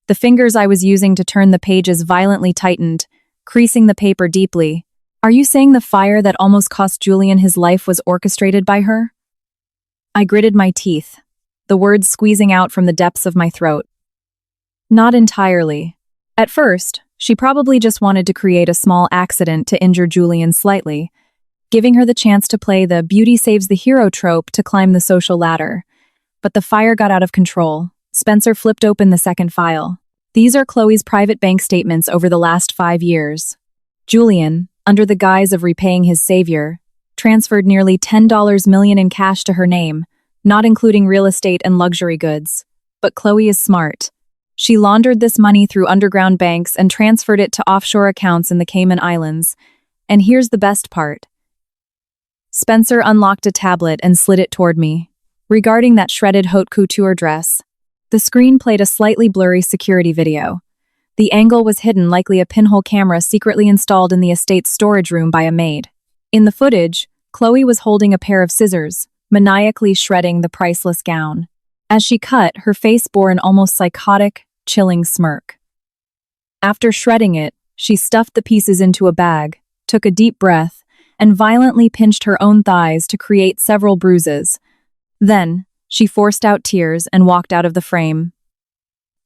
The fingers I was using to turn the pages violently tightened, creasing the paper deeply. Are you saying the fire that almost cost Julian his life was orchestrated by her? I gritted my teeth, the words squeezing out from the depths of my throat. Not entirely. At first, she probably just wanted to create a small accident to injure Julian slightly, giving her the chance to play the beauty saves the hero trope to climb the social ladder. But the fire got out of control. Spencer flipped open the second file. These are Chloe's private bank statements over the last 5 years. Julian, under the guise of repaying his savior, transferred nearly $10 million in cash to her name, not including real estate and luxury goods. But Chloe is smart. She laundered this money through underground banks and transferred it to offshore accounts in the Cayman Islands. And here's the best part. Spencer unlocked a tablet and slid it toward me. Regarding that shredded haute couture dress, the screen played a slightly blurry security video. The angle was hidden, likely a pinhole camera secretly installed in the estate's storage room by a maid. In the footage, Chloe was holding a pair of scissors, maniacally shredding the priceless gown. As she cut, her face bore an almost psychotic, chilling smirk. After shredding it, she stuffed the pieces into a bag, took a deep breath, and violently pinched her own thighs to create several bruises. Then, she forced out tears and walked out of the frame.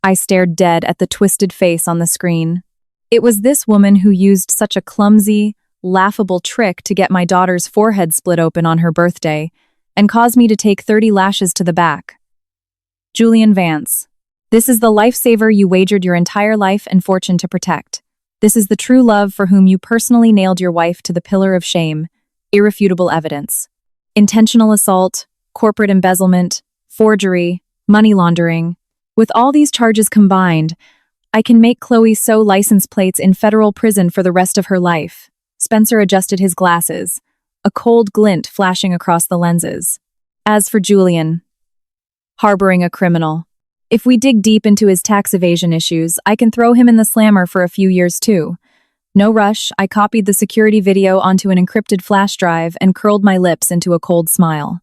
I stared dead at the twisted face on the screen. It was this woman who used such a clumsy, laughable trick to get my daughter's forehead split open on her birthday and caused me to take 30 lashes to the back. Julian Vance. This is the lifesaver you wagered your entire life and fortune to protect. This is the true love for whom you personally nailed your wife to the pillar of shame. Irrefutable evidence. Intentional assault, corporate embezzlement, forgery, money laundering. With all these charges combined, I can make Chloe sew license plates in federal prison for the rest of her life. Spencer adjusted his glasses, a cold glint flashing across the lenses. As for Julian, harboring a criminal. If we dig deep into his tax evasion issues, I can throw him in the slammer for a few years too. No rush, I copied the security video onto an encrypted flash drive and curled my lips into a cold smile.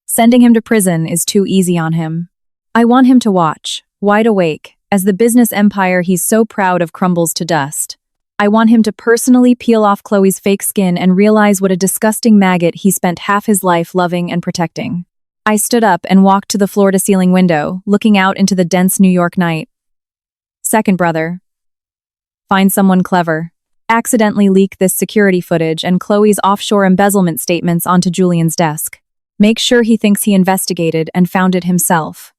Sending him to prison is too easy on him. I want him to watch, wide awake, as the business empire he's so proud of crumbles to dust. I want him to personally peel off Chloe's fake skin and realize what a disgusting maggot he spent half his life loving and protecting. I stood up and walked to the floor-to-ceiling window, looking out into the dense New York night. Second brother. Find someone clever. Accidentally leak this security footage and Chloe's offshore embezzlement statements onto Julian's desk. Make sure he thinks he investigated and found it himself.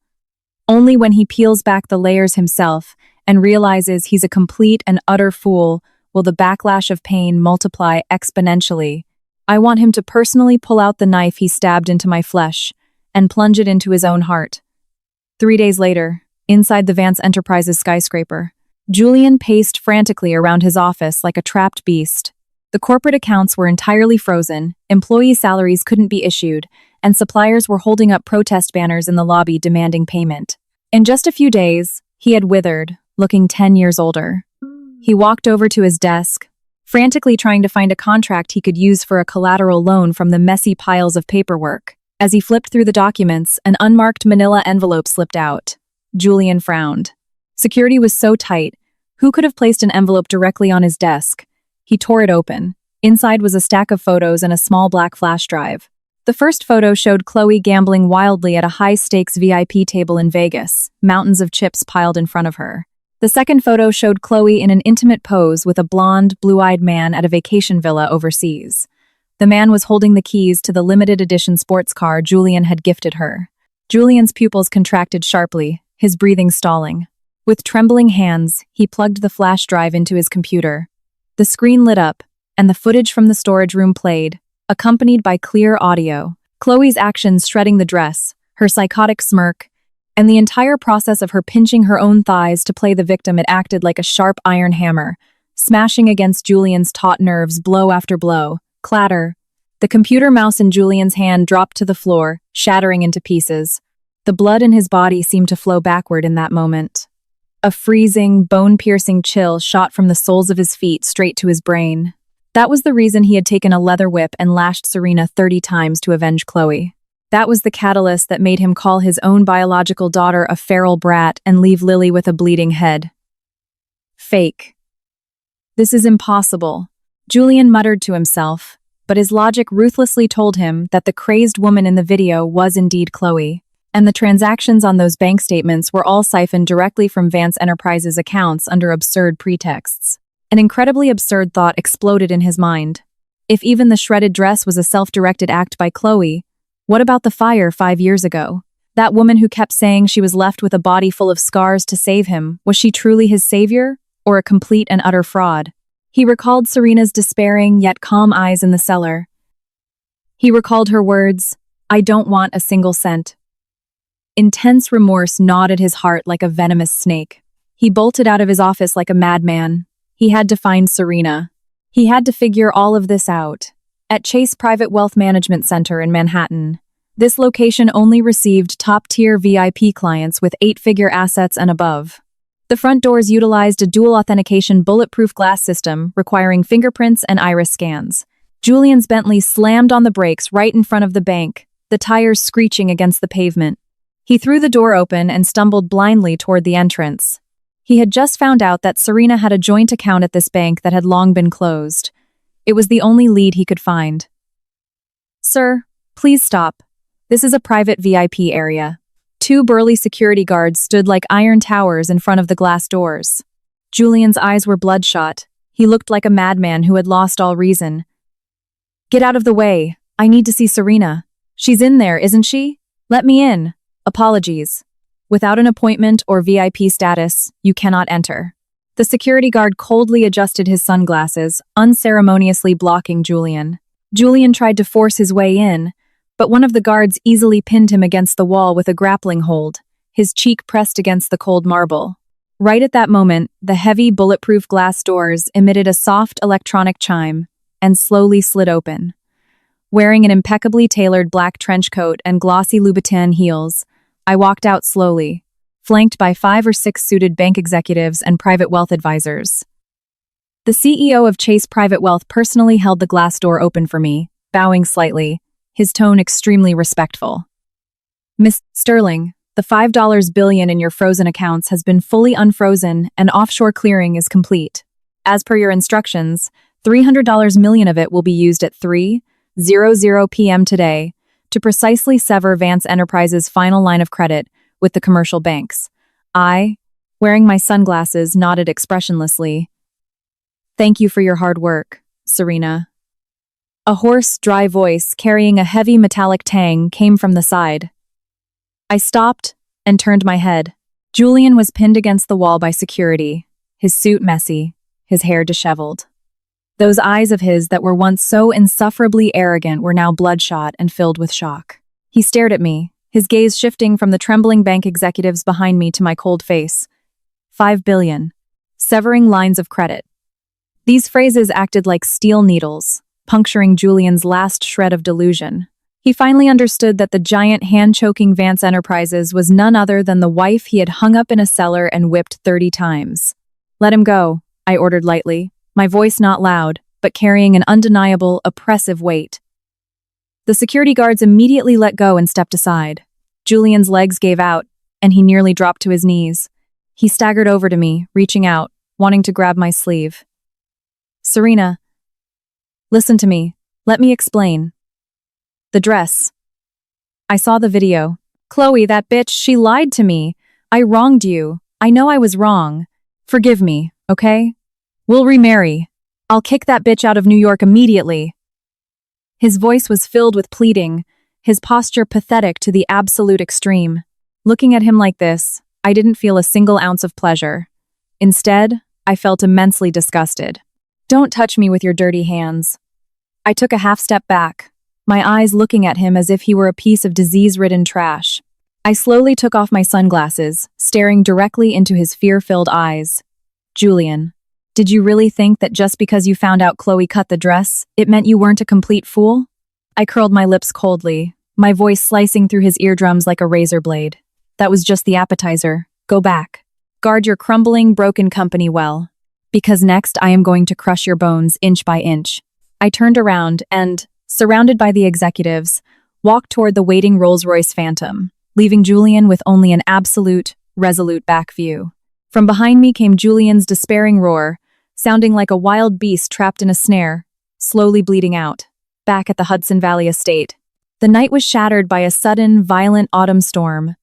Only when he peels back the layers himself and realizes he's a complete and utter fool will the backlash of pain multiply exponentially. I want him to personally pull out the knife he stabbed into my flesh and plunge it into his own heart. 3 days later, inside the Vance Enterprises skyscraper, Julian paced frantically around his office like a trapped beast. The corporate accounts were entirely frozen, employee salaries couldn't be issued, and suppliers were holding up protest banners in the lobby demanding payment. In just a few days, he had withered, looking 10 years older. He walked over to his desk, frantically trying to find a contract he could use for a collateral loan from the messy piles of paperwork. As he flipped through the documents, an unmarked manila envelope slipped out. Julian frowned. Security was so tight, who could have placed an envelope directly on his desk? He tore it open. Inside was a stack of photos and a small black flash drive. The first photo showed Chloe gambling wildly at a high-stakes VIP table in Vegas, mountains of chips piled in front of her. The second photo showed Chloe in an intimate pose with a blonde, blue-eyed man at a vacation villa overseas. The man was holding the keys to the limited edition sports car Julian had gifted her. Julian's pupils contracted sharply, his breathing stalling. With trembling hands, he plugged the flash drive into his computer. The screen lit up, and the footage from the storage room played, accompanied by clear audio. Chloe's actions shredding the dress, her psychotic smirk, and the entire process of her pinching her own thighs to play the victim. It acted like a sharp iron hammer, smashing against Julian's taut nerves blow after blow. Clatter. The computer mouse in Julian's hand dropped to the floor, shattering into pieces. The blood in his body seemed to flow backward in that moment. A freezing, bone-piercing chill shot from the soles of his feet straight to his brain. That was the reason he had taken a leather whip and lashed Serena 30 times to avenge Chloe. That was the catalyst that made him call his own biological daughter a feral brat and leave Lily with a bleeding head. Fake. This is impossible, Julian muttered to himself, but his logic ruthlessly told him that the crazed woman in the video was indeed Chloe, and the transactions on those bank statements were all siphoned directly from Vance Enterprises' accounts under absurd pretexts. An incredibly absurd thought exploded in his mind. If even the shredded dress was a self-directed act by Chloe, what about the fire 5 years ago? That woman who kept saying she was left with a body full of scars to save him, was she truly his savior, or a complete and utter fraud? He recalled Serena's despairing yet calm eyes in the cellar. He recalled her words, "I don't want a single cent." Intense remorse gnawed at his heart like a venomous snake. He bolted out of his office like a madman. He had to find Serena. He had to figure all of this out. At Chase Private Wealth Management Center in Manhattan. This location only received top-tier VIP clients with 8-figure assets and above. The front doors utilized a dual authentication bulletproof glass system requiring fingerprints and iris scans. Julian's Bentley slammed on the brakes right in front of the bank, the tires screeching against the pavement. He threw the door open and stumbled blindly toward the entrance. He had just found out that Serena had a joint account at this bank that had long been closed. It was the only lead he could find. "Sir, please stop. This is a private VIP area." 2 burly security guards stood like iron towers in front of the glass doors. Julian's eyes were bloodshot. He looked like a madman who had lost all reason. "Get out of the way. I need to see Serena. She's in there, isn't she? Let me in. Apologies. Without an appointment or VIP status, you cannot enter." The security guard coldly adjusted his sunglasses, unceremoniously blocking Julian. Julian tried to force his way in, but one of the guards easily pinned him against the wall with a grappling hold, his cheek pressed against the cold marble. Right at that moment, the heavy bulletproof glass doors emitted a soft electronic chime and slowly slid open. Wearing an impeccably tailored black trench coat and glossy Louboutin heels, I walked out slowly, flanked by 5 or 6 suited bank executives and private wealth advisors. The CEO of Chase Private Wealth personally held the glass door open for me, bowing slightly, his tone extremely respectful. "Miss Sterling, the $5 billion in your frozen accounts has been fully unfrozen and offshore clearing is complete. As per your instructions, $300 million of it will be used at 3:00 p.m. today to precisely sever Vance Enterprises' final line of credit with the commercial banks." I, wearing my sunglasses, nodded expressionlessly. "Thank you for your hard work, Serena." A hoarse, dry voice carrying a heavy metallic tang came from the side. I stopped and turned my head. Julian was pinned against the wall by security, his suit messy, his hair disheveled. Those eyes of his that were once so insufferably arrogant were now bloodshot and filled with shock. He stared at me, his gaze shifting from the trembling bank executives behind me to my cold face. $5 billion. Severing lines of credit. These phrases acted like steel needles, puncturing Julian's last shred of delusion. He finally understood that the giant hand-choking Vance Enterprises was none other than the wife he had hung up in a cellar and whipped 30 times. "Let him go," I ordered lightly, my voice not loud, but carrying an undeniable, oppressive weight. The security guards immediately let go and stepped aside. Julian's legs gave out, and he nearly dropped to his knees. He staggered over to me, reaching out, wanting to grab my sleeve. "Serena, listen to me. Let me explain. The dress. I saw the video. Chloe, that bitch, she lied to me. I wronged you. I know I was wrong. Forgive me, okay? We'll remarry. I'll kick that bitch out of New York immediately." His voice was filled with pleading, his posture pathetic to the absolute extreme. Looking at him like this, I didn't feel a single ounce of pleasure. Instead, I felt immensely disgusted. "Don't touch me with your dirty hands." I took a half step back, my eyes looking at him as if he were a piece of disease-ridden trash. I slowly took off my sunglasses, staring directly into his fear-filled eyes. "Julian, did you really think that just because you found out Chloe cut the dress, it meant you weren't a complete fool?" I curled my lips coldly, my voice slicing through his eardrums like a razor blade. "That was just the appetizer. Go back. Guard your crumbling, broken company well. Because next I am going to crush your bones inch by inch." I turned around and, surrounded by the executives, walked toward the waiting Rolls-Royce Phantom, leaving Julian with only an absolute, resolute back view. From behind me came Julian's despairing roar, sounding like a wild beast trapped in a snare, slowly bleeding out. Back at the Hudson Valley estate, the night was shattered by a sudden, violent autumn storm.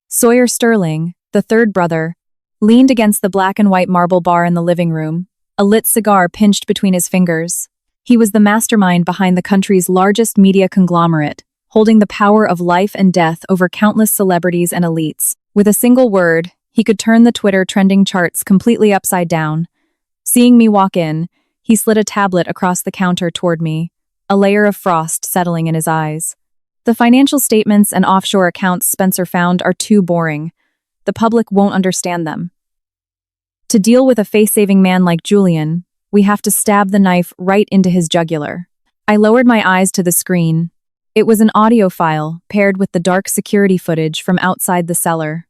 Sawyer Sterling, the third brother, leaned against the black and white marble bar in the living room, a lit cigar pinched between his fingers. He was the mastermind behind the country's largest media conglomerate, holding the power of life and death over countless celebrities and elites. With a single word, he could turn the Twitter trending charts completely upside down. Seeing me walk in, he slid a tablet across the counter toward me, a layer of frost settling in his eyes. "The financial statements and offshore accounts Spencer found are too boring. The public won't understand them. To deal with a face-saving man like Julian, we have to stab the knife right into his jugular." I lowered my eyes to the screen. It was an audio file paired with the dark security footage from outside the cellar.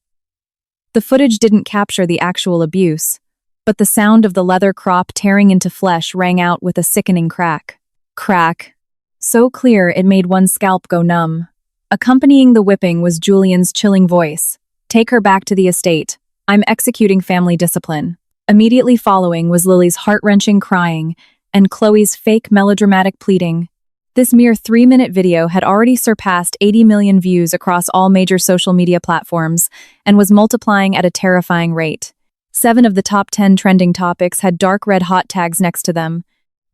The footage didn't capture the actual abuse, but the sound of the leather crop tearing into flesh rang out with a sickening crack. Crack. So clear it made one's scalp go numb. Accompanying the whipping was Julian's chilling voice. "Take her back to the estate. I'm executing family discipline." Immediately following was Lily's heart-wrenching crying and Chloe's fake melodramatic pleading. This mere 3-minute video had already surpassed 80 million views across all major social media platforms and was multiplying at a terrifying rate. 7 of the top 10 trending topics had dark red hot tags next to them.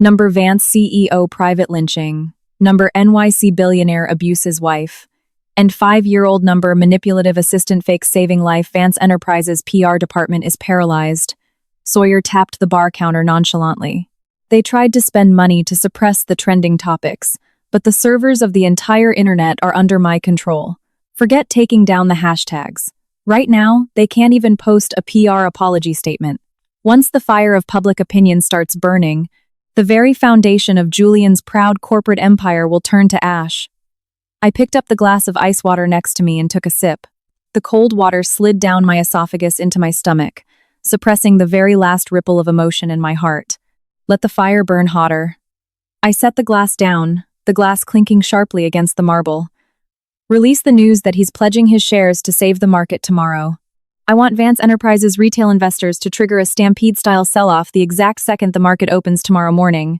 Number Vance CEO private lynching. Number NYC billionaire abuses wife. And 5-year-old number manipulative assistant fakes saving life. Vance Enterprises PR department is paralyzed. Sawyer tapped the bar counter nonchalantly. They tried to spend money to suppress the trending topics, but the servers of the entire internet are under my control. Forget taking down the hashtags. Right now, they can't even post a PR apology statement. Once the fire of public opinion starts burning, the very foundation of Julian's proud corporate empire will turn to ash. I picked up the glass of ice water next to me and took a sip. The cold water slid down my esophagus into my stomach, suppressing the very last ripple of emotion in my heart. Let the fire burn hotter. I set the glass down, the glass clinking sharply against the marble. Release the news that he's pledging his shares to save the market tomorrow. I want Vance Enterprises retail investors to trigger a stampede-style sell-off the exact second the market opens tomorrow morning.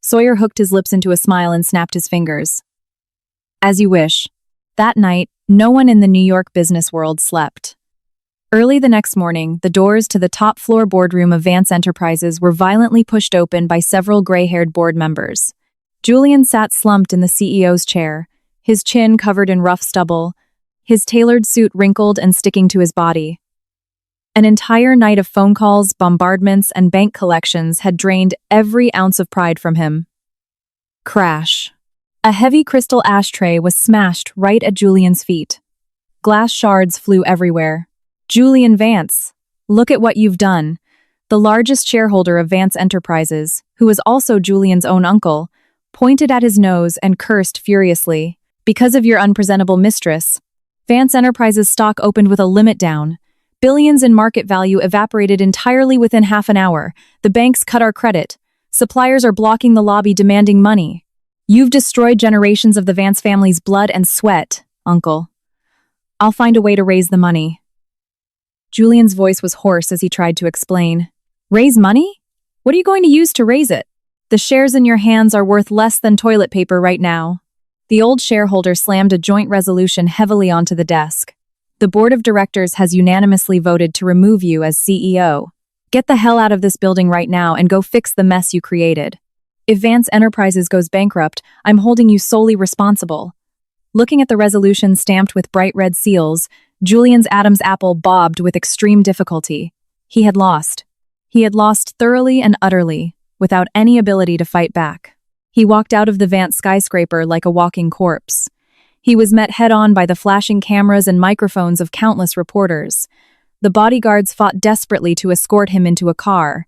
Sawyer hooked his lips into a smile and snapped his fingers. As you wish. That night, no one in the New York business world slept. Early the next morning, the doors to the top-floor boardroom of Vance Enterprises were violently pushed open by several gray-haired board members. Julian sat slumped in the CEO's chair, his chin covered in rough stubble, his tailored suit wrinkled and sticking to his body. An entire night of phone calls, bombardments, and bank collections had drained every ounce of pride from him. Crash. A heavy crystal ashtray was smashed right at Julian's feet. Glass shards flew everywhere. "Julian Vance, look at what you've done. the largest shareholder of Vance Enterprises, who was also Julian's own uncle, pointed at his nose and cursed furiously. Because of your unpresentable mistress, Vance Enterprises stock opened with a limit down. Billions in market value evaporated entirely within half an hour. The banks cut our credit. Suppliers are blocking the lobby demanding money. You've destroyed generations of the Vance family's blood and sweat, uncle. I'll find a way to raise the money. Julian's voice was hoarse as he tried to explain. Raise money? What are you going to use to raise it? The shares in your hands are worth less than toilet paper right now. The old shareholder slammed a joint resolution heavily onto the desk. The board of directors has unanimously voted to remove you as CEO. Get the hell out of this building right now and go fix the mess you created. If Vance Enterprises goes bankrupt, I'm holding you solely responsible. Looking at the resolution stamped with bright red seals, Julian's Adam's apple bobbed with extreme difficulty. He had lost. He had lost thoroughly and utterly, without any ability to fight back. He walked out of the Vance skyscraper like a walking corpse. He was met head-on by the flashing cameras and microphones of countless reporters. The bodyguards fought desperately to escort him into a car.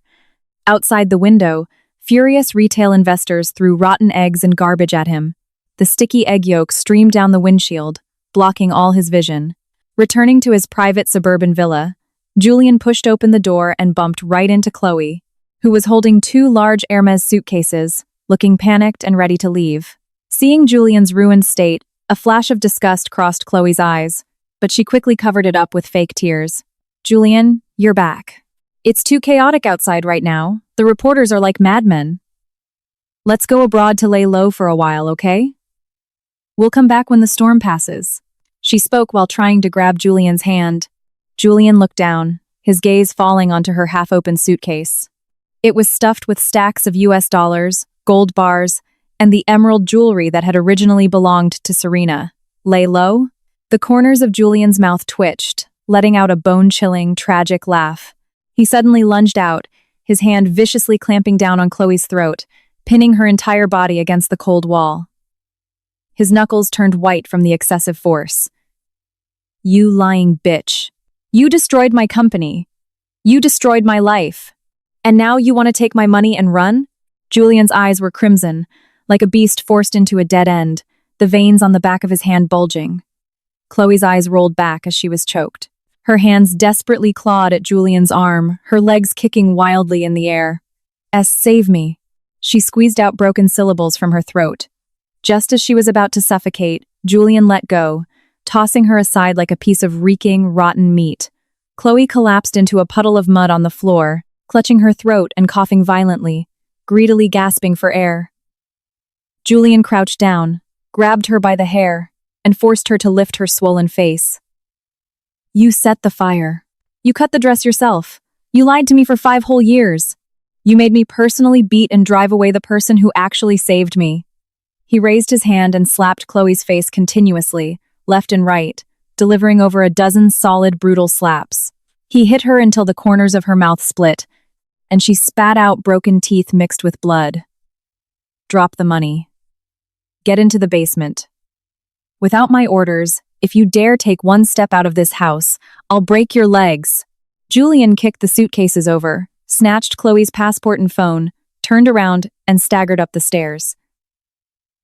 Outside the window, furious retail investors threw rotten eggs and garbage at him. The sticky egg yolk streamed down the windshield, blocking all his vision. Returning to his private suburban villa, Julian pushed open the door and bumped right into Chloe, who was holding 2 large Hermes suitcases, looking panicked and ready to leave. Seeing Julian's ruined state, a flash of disgust crossed Chloe's eyes, but she quickly covered it up with fake tears. Julian, you're back. It's too chaotic outside right now. The reporters are like madmen. Let's go abroad to lay low for a while, okay? We'll come back when the storm passes. She spoke while trying to grab Julian's hand. Julian looked down, his gaze falling onto her half-open suitcase. It was stuffed with stacks of US dollars, gold bars, and the emerald jewelry that had originally belonged to Serena. Lay low? The corners of Julian's mouth twitched, letting out a bone-chilling, tragic laugh. He suddenly lunged out, his hand viciously clamping down on Chloe's throat, pinning her entire body against the cold wall. His knuckles turned white from the excessive force. You lying bitch. You destroyed my company. You destroyed my life. And now you want to take my money and run? Julian's eyes were crimson, like a beast forced into a dead end, the veins on the back of his hand bulging. Chloe's eyes rolled back as she was choked. Her hands desperately clawed at Julian's arm, her legs kicking wildly in the air. Save me. She squeezed out broken syllables from her throat. Just as she was about to suffocate, Julian let go, tossing her aside like a piece of reeking, rotten meat. Chloe collapsed into a puddle of mud on the floor, clutching her throat and coughing violently, greedily gasping for air. Julian crouched down, grabbed her by the hair, and forced her to lift her swollen face. You set the fire. You cut the dress yourself. You lied to me for 5 whole years. You made me personally beat and drive away the person who actually saved me. He raised his hand and slapped Chloe's face continuously, left and right, delivering over a dozen solid, brutal slaps. He hit her until the corners of her mouth split, and she spat out broken teeth mixed with blood. Drop the money. Get into the basement. Without my orders, if you dare take one step out of this house, I'll break your legs. Julian kicked the suitcases over, snatched Chloe's passport and phone, turned around, and staggered up the stairs.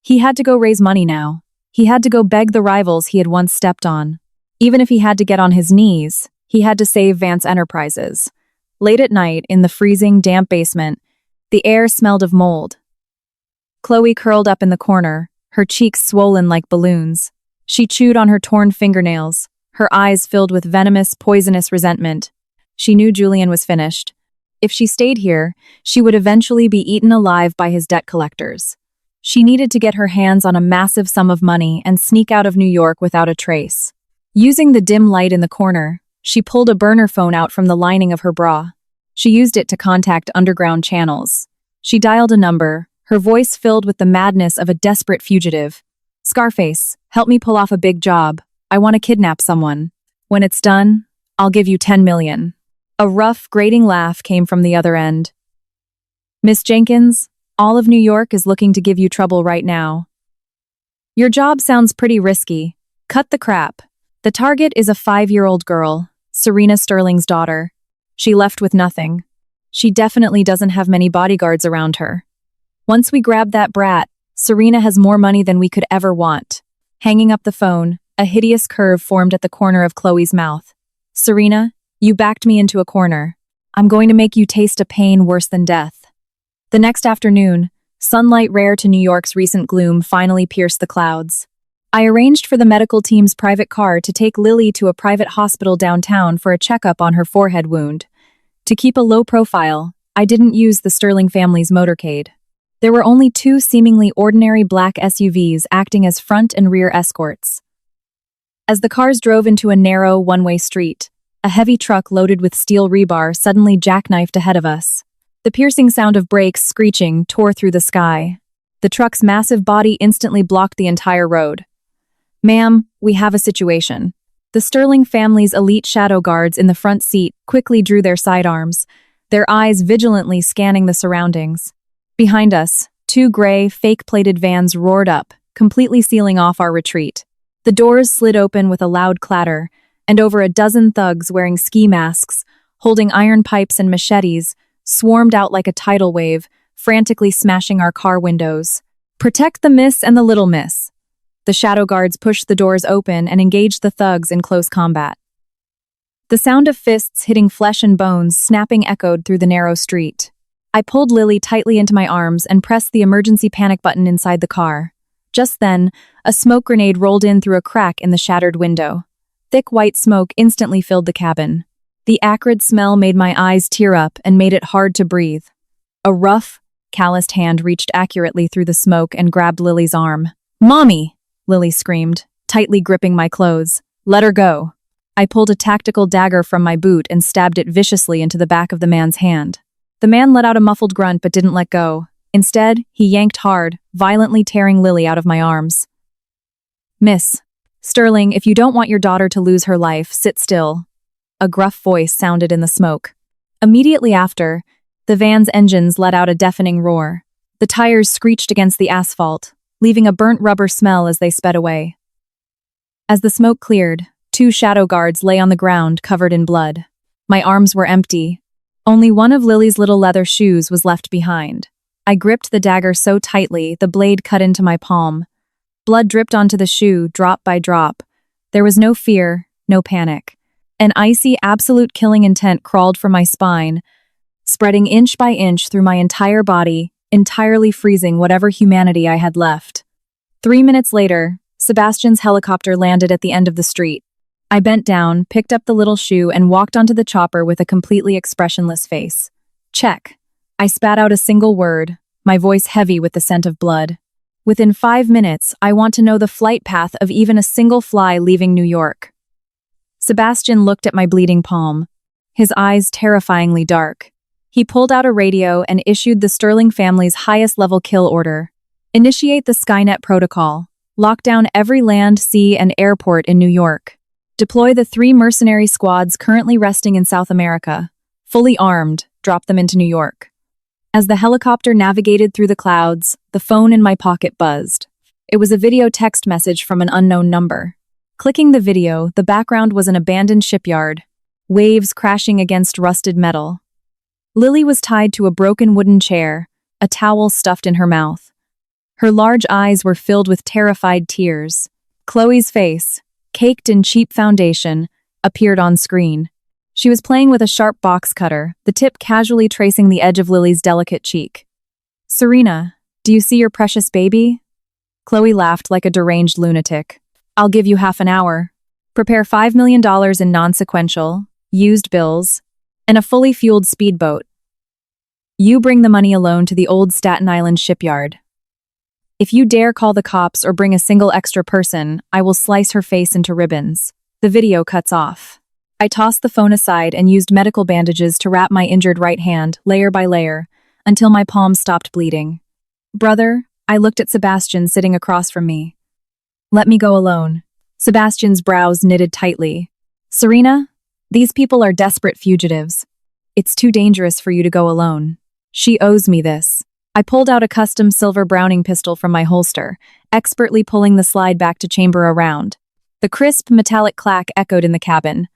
He had to go raise money now. He had to go beg the rivals he had once stepped on. Even if he had to get on his knees, he had to save Vance Enterprises. Late at night, in the freezing, damp basement, the air smelled of mold. Chloe curled up in the corner, her cheeks swollen like balloons. She chewed on her torn fingernails, her eyes filled with venomous, poisonous resentment. She knew Julian was finished. If she stayed here, she would eventually be eaten alive by his debt collectors. She needed to get her hands on a massive sum of money and sneak out of New York without a trace. Using the dim light in the corner, she pulled a burner phone out from the lining of her bra. She used it to contact underground channels. She dialed a number, her voice filled with the madness of a desperate fugitive. Scarface, help me pull off a big job. I want to kidnap someone. When it's done, I'll give you 10 million. A rough, grating laugh came from the other end. Miss Jenkins, all of New York is looking to give you trouble right now. Your job sounds pretty risky. Cut the crap. The target is a 5-year-old girl, Serena Sterling's daughter. She left with nothing. She definitely doesn't have many bodyguards around her. Once we grab that brat, Serena has more money than we could ever want. Hanging up the phone, a hideous curve formed at the corner of Chloe's mouth. Serena, you backed me into a corner. I'm going to make you taste a pain worse than death. The next afternoon, sunlight rare to New York's recent gloom finally pierced the clouds. I arranged for the medical team's private car to take Lily to a private hospital downtown for a checkup on her forehead wound. To keep a low profile, I didn't use the Sterling family's motorcade. There were only two seemingly ordinary black SUVs acting as front and rear escorts. As the cars drove into a narrow, one-way street, a heavy truck loaded with steel rebar suddenly jackknifed ahead of us. The piercing sound of brakes screeching tore through the sky. The truck's massive body instantly blocked the entire road. "Ma'am, we have a situation." The Sterling family's elite shadow guards in the front seat quickly drew their sidearms, their eyes vigilantly scanning the surroundings. Behind us, two gray, fake-plated vans roared up, completely sealing off our retreat. The doors slid open with a loud clatter, and over a dozen thugs wearing ski masks, holding iron pipes and machetes, swarmed out like a tidal wave, frantically smashing our car windows. "Protect the miss and the little miss." The shadow guards pushed the doors open and engaged the thugs in close combat. The sound of fists hitting flesh and bones snapping echoed through the narrow street. I pulled Lily tightly into my arms and pressed the emergency panic button inside the car. Just then, a smoke grenade rolled in through a crack in the shattered window. Thick white smoke instantly filled the cabin. The acrid smell made my eyes tear up and made it hard to breathe. A rough, calloused hand reached accurately through the smoke and grabbed Lily's arm. "Mommy!" Lily screamed, tightly gripping my clothes. "Let her go." I pulled a tactical dagger from my boot and stabbed it viciously into the back of the man's hand. The man let out a muffled grunt but didn't let go. Instead, he yanked hard, violently tearing Lily out of my arms. "Miss Sterling, if you don't want your daughter to lose her life, sit still." A gruff voice sounded in the smoke. Immediately after, the van's engines let out a deafening roar. The tires screeched against the asphalt, leaving a burnt rubber smell as they sped away. As the smoke cleared, two shadow guards lay on the ground covered in blood. My arms were empty. Only one of Lily's little leather shoes was left behind. I gripped the dagger so tightly, the blade cut into my palm. Blood dripped onto the shoe, drop by drop. There was no fear, no panic. An icy, absolute killing intent crawled from my spine, spreading inch by inch through my entire body, entirely freezing whatever humanity I had left. 3 minutes later, Sebastian's helicopter landed at the end of the street. I bent down, picked up the little shoe, and walked onto the chopper with a completely expressionless face. "Check." I spat out a single word, my voice heavy with the scent of blood. "Within 5 minutes, I want to know the flight path of even a single fly leaving New York." Sebastian looked at my bleeding palm, his eyes terrifyingly dark. He pulled out a radio and issued the Sterling family's highest-level kill order. "Initiate the Skynet protocol. Lock down every land, sea, and airport in New York. Deploy the 3 mercenary squads currently resting in South America. Fully armed, drop them into New York." As the helicopter navigated through the clouds, the phone in my pocket buzzed. It was a video text message from an unknown number. Clicking the video, the background was an abandoned shipyard, waves crashing against rusted metal. Lily was tied to a broken wooden chair, a towel stuffed in her mouth. Her large eyes were filled with terrified tears. Chloe's face, caked in cheap foundation, appeared on screen. She was playing with a sharp box cutter, the tip casually tracing the edge of Lily's delicate cheek. "Serena, do you see your precious baby?" Chloe laughed like a deranged lunatic. "I'll give you half an hour. Prepare $5 million in non-sequential, used bills, and a fully fueled speedboat. You bring the money alone to the old Staten Island shipyard. If you dare call the cops or bring a single extra person, I will slice her face into ribbons." The video cuts off. I tossed the phone aside and used medical bandages to wrap my injured right hand, layer by layer, until my palm stopped bleeding. "Brother," I looked at Sebastian sitting across from me. "Let me go alone." Sebastian's brows knitted tightly. "Serena, these people are desperate fugitives. It's too dangerous for you to go alone. She owes me this." I pulled out a custom silver Browning pistol from my holster, expertly pulling the slide back to chamber a round. The crisp, metallic clack echoed in the cabin.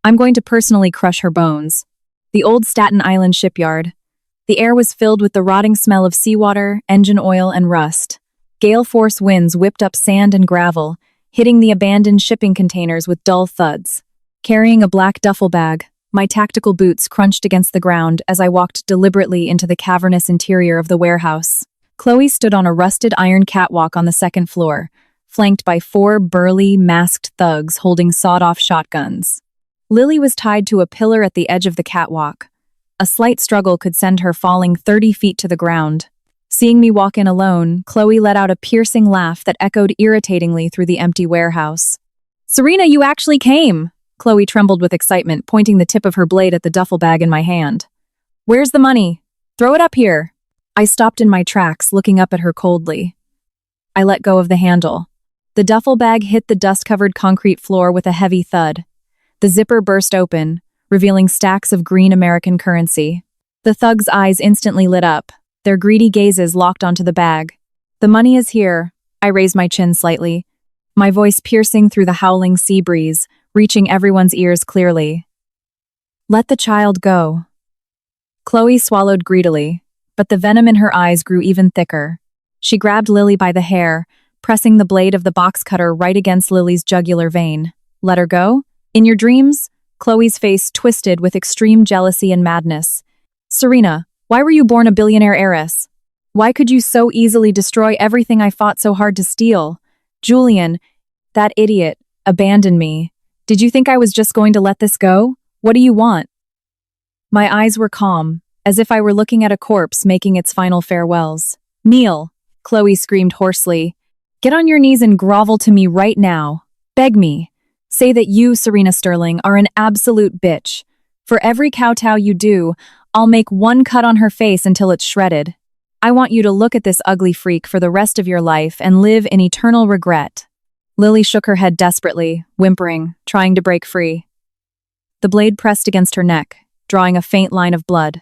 "I'm going to personally crush her bones." The old Staten Island shipyard. The air was filled with the rotting smell of seawater, engine oil, and rust. Gale force winds whipped up sand and gravel, hitting the abandoned shipping containers with dull thuds. Carrying a black duffel bag, my tactical boots crunched against the ground as I walked deliberately into the cavernous interior of the warehouse. Chloe stood on a rusted iron catwalk on the second floor, flanked by 4 burly, masked thugs holding sawed-off shotguns. Lily was tied to a pillar at the edge of the catwalk. A slight struggle could send her falling 30 feet to the ground. Seeing me walk in alone, Chloe let out a piercing laugh that echoed irritatingly through the empty warehouse. "Serena, you actually came!" Chloe trembled with excitement, pointing the tip of her blade at the duffel bag in my hand. "Where's the money? Throw it up here." I stopped in my tracks, looking up at her coldly. I let go of the handle. The duffel bag hit the dust-covered concrete floor with a heavy thud. The zipper burst open, revealing stacks of green American currency. The thugs' eyes instantly lit up, their greedy gazes locked onto the bag. "The money is here." I raised my chin slightly, my voice piercing through the howling sea breeze, reaching everyone's ears clearly. "Let the child go." Chloe swallowed greedily, but the venom in her eyes grew even thicker. She grabbed Lily by the hair, pressing the blade of the box cutter right against Lily's jugular vein. "Let her go? In your dreams?" Chloe's face twisted with extreme jealousy and madness. "Serena, why were you born a billionaire heiress? Why could you so easily destroy everything I fought so hard to steal? Julian, that idiot, abandoned me. Did you think I was just going to let this go? What do you want?" My eyes were calm, as if I were looking at a corpse making its final farewells. "Kneel," Chloe screamed hoarsely. "Get on your knees and grovel to me right now. Beg me. Say that you, Serena Sterling, are an absolute bitch. For every kowtow you do, I'll make one cut on her face until it's shredded. I want you to look at this ugly freak for the rest of your life and live in eternal regret." Lily shook her head desperately, whimpering, trying to break free. The blade pressed against her neck, drawing a faint line of blood.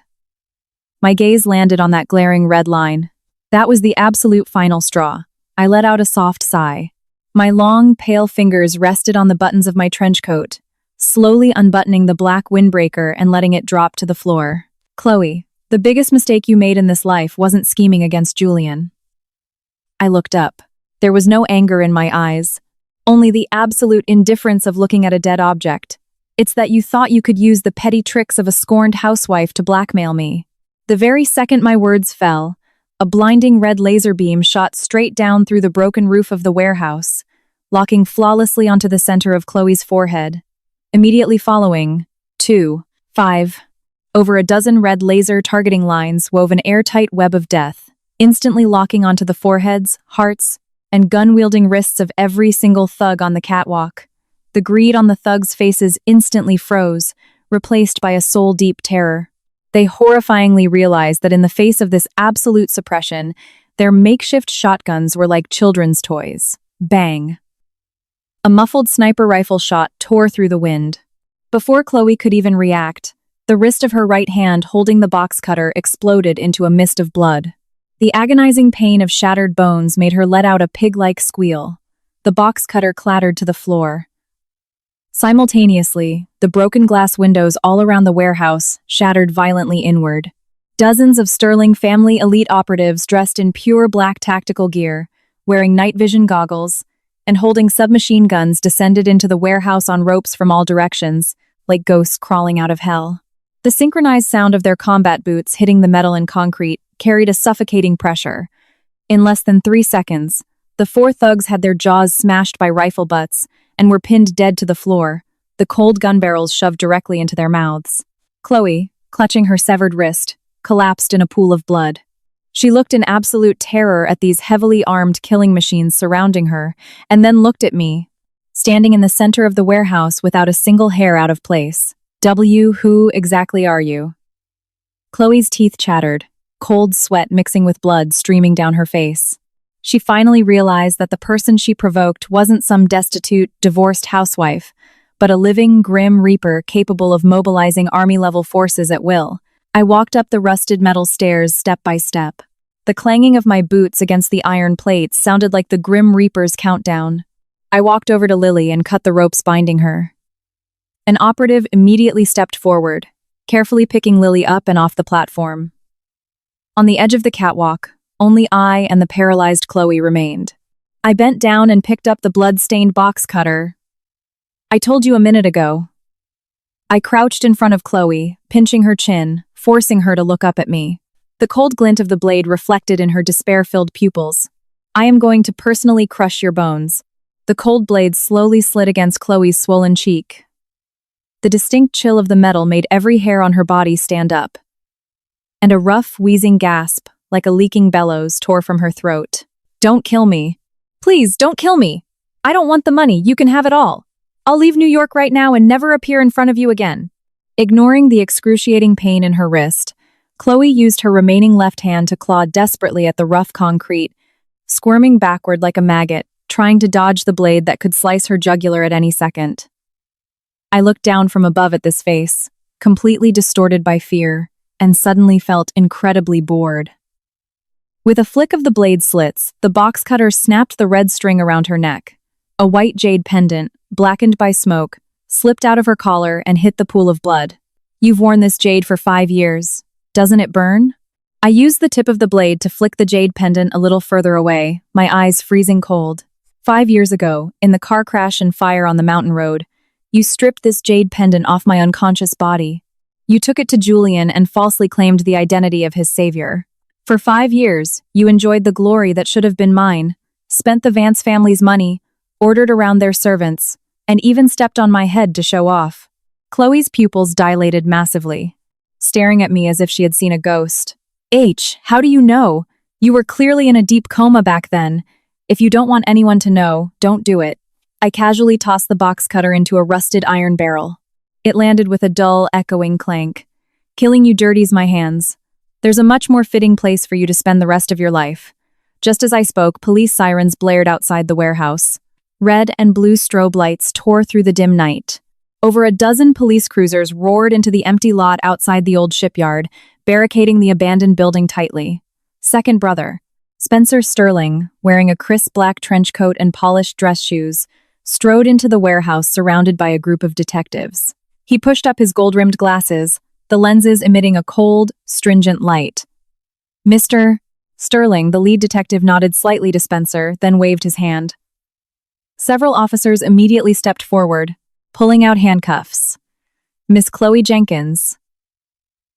My gaze landed on that glaring red line. That was the absolute final straw. I let out a soft sigh. My long, pale fingers rested on the buttons of my trench coat, slowly unbuttoning the black windbreaker and letting it drop to the floor. "Chloe, the biggest mistake you made in this life wasn't scheming against Julian." I looked up. There was no anger in my eyes, only the absolute indifference of looking at a dead object. "It's that you thought you could use the petty tricks of a scorned housewife to blackmail me." The very second my words fell, a blinding red laser beam shot straight down through the broken roof of the warehouse, locking flawlessly onto the center of Chloe's forehead. Immediately following, 2, 5, over a dozen red laser targeting lines wove an airtight web of death, instantly locking onto the foreheads, hearts, and gun-wielding wrists of every single thug on the catwalk. The greed on the thugs' faces instantly froze, replaced by a soul-deep terror. They horrifyingly realized that in the face of this absolute suppression, their makeshift shotguns were like children's toys. Bang! A muffled sniper rifle shot tore through the wind. Before Chloe could even react, the wrist of her right hand holding the box cutter exploded into a mist of blood. The agonizing pain of shattered bones made her let out a pig-like squeal. The box cutter clattered to the floor. Simultaneously, the broken glass windows all around the warehouse shattered violently inward. Dozens of Sterling family elite operatives dressed in pure black tactical gear, wearing night vision goggles, and holding submachine guns descended into the warehouse on ropes from all directions, like ghosts crawling out of hell. The synchronized sound of their combat boots hitting the metal and concrete carried a suffocating pressure. In less than 3 seconds, the 4 thugs had their jaws smashed by rifle butts and were pinned dead to the floor, the cold gun barrels shoved directly into their mouths. Chloe, clutching her severed wrist, collapsed in a pool of blood. She looked in absolute terror at these heavily armed killing machines surrounding her, and then looked at me, standing in the center of the warehouse without a single hair out of place. Who exactly are you?" Chloe's teeth chattered, cold sweat mixing with blood streaming down her face. She finally realized that the person she provoked wasn't some destitute, divorced housewife, but a living, grim reaper capable of mobilizing army-level forces at will. I walked up the rusted metal stairs step by step. The clanging of my boots against the iron plates sounded like the Grim Reaper's countdown. I walked over to Lily and cut the ropes binding her. An operative immediately stepped forward, carefully picking Lily up and off the platform. On the edge of the catwalk, only I and the paralyzed Chloe remained. I bent down and picked up the blood-stained box cutter. I told you a minute ago. I crouched in front of Chloe, pinching her chin, forcing her to look up at me. The cold glint of the blade reflected in her despair-filled pupils. I am going to personally crush your bones. The cold blade slowly slid against Chloe's swollen cheek. The distinct chill of the metal made every hair on her body stand up. And a rough, wheezing gasp, like a leaking bellows, tore from her throat. Don't kill me. Please, don't kill me. I don't want the money, you can have it all. I'll leave New York right now and never appear in front of you again. Ignoring the excruciating pain in her wrist, Chloe used her remaining left hand to claw desperately at the rough concrete, squirming backward like a maggot, trying to dodge the blade that could slice her jugular at any second. I looked down from above at this face, completely distorted by fear, and suddenly felt incredibly bored. With a flick of the blade slits, the box cutter snapped the red string around her neck. A white jade pendant, blackened by smoke, slipped out of her collar and hit the pool of blood. You've worn this jade for 5 years. Doesn't it burn? I used the tip of the blade to flick the jade pendant a little further away, my eyes freezing cold. 5 years ago, in the car crash and fire on the mountain road, you stripped this jade pendant off my unconscious body. You took it to Julian and falsely claimed the identity of his savior. For 5 years, you enjoyed the glory that should have been mine, spent the Vance family's money, ordered around their servants, and even stepped on my head to show off. Chloe's pupils dilated massively, staring at me as if she had seen a ghost. How do you know? You were clearly in a deep coma back then. If you don't want anyone to know, don't do it. I casually tossed the box cutter into a rusted iron barrel. It landed with a dull, echoing clank. Killing you dirties my hands. There's a much more fitting place for you to spend the rest of your life. Just as I spoke, police sirens blared outside the warehouse. Red and blue strobe lights tore through the dim night. Over a dozen police cruisers roared into the empty lot outside the old shipyard, barricading the abandoned building tightly. Second brother, Spencer Sterling, wearing a crisp black trench coat and polished dress shoes, strode into the warehouse surrounded by a group of detectives. He pushed up his gold-rimmed glasses, the lenses emitting a cold, stringent light. Mr. Sterling, the lead detective, nodded slightly to Spencer, then waved his hand. Several officers immediately stepped forward, pulling out handcuffs. Miss Chloe Jenkins.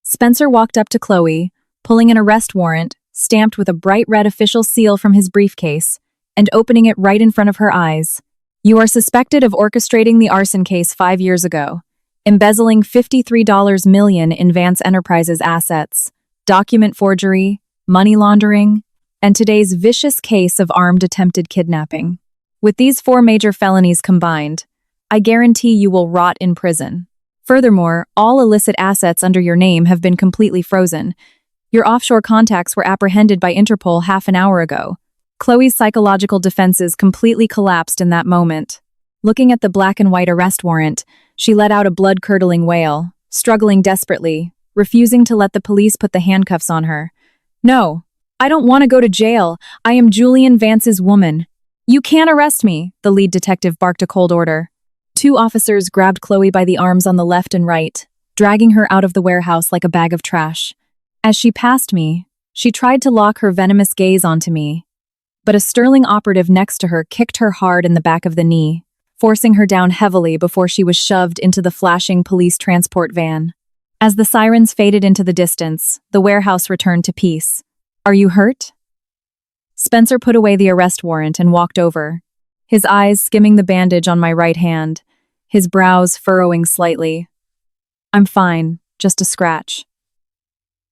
Spencer walked up to Chloe, pulling an arrest warrant, stamped with a bright red official seal from his briefcase, and opening it right in front of her eyes. You are suspected of orchestrating the arson case 5 years ago, embezzling $53 million in Vance Enterprises assets, document forgery, money laundering, and today's vicious case of armed attempted kidnapping. With these 4 major felonies combined, I guarantee you will rot in prison. Furthermore, all illicit assets under your name have been completely frozen. Your offshore contacts were apprehended by Interpol half an hour ago. Chloe's psychological defenses completely collapsed in that moment. Looking at the black and white arrest warrant, she let out a blood-curdling wail, struggling desperately, refusing to let the police put the handcuffs on her. No, I don't want to go to jail. I am Julian Vance's woman. You can't arrest me, the lead detective barked a cold order. 2 officers grabbed Chloe by the arms on the left and right, dragging her out of the warehouse like a bag of trash. As she passed me, she tried to lock her venomous gaze onto me, but a Sterling operative next to her kicked her hard in the back of the knee, forcing her down heavily before she was shoved into the flashing police transport van. As the sirens faded into the distance, the warehouse returned to peace. Are you hurt? Spencer put away the arrest warrant and walked over, his eyes skimming the bandage on my right hand, his brows furrowing slightly. I'm fine, just a scratch.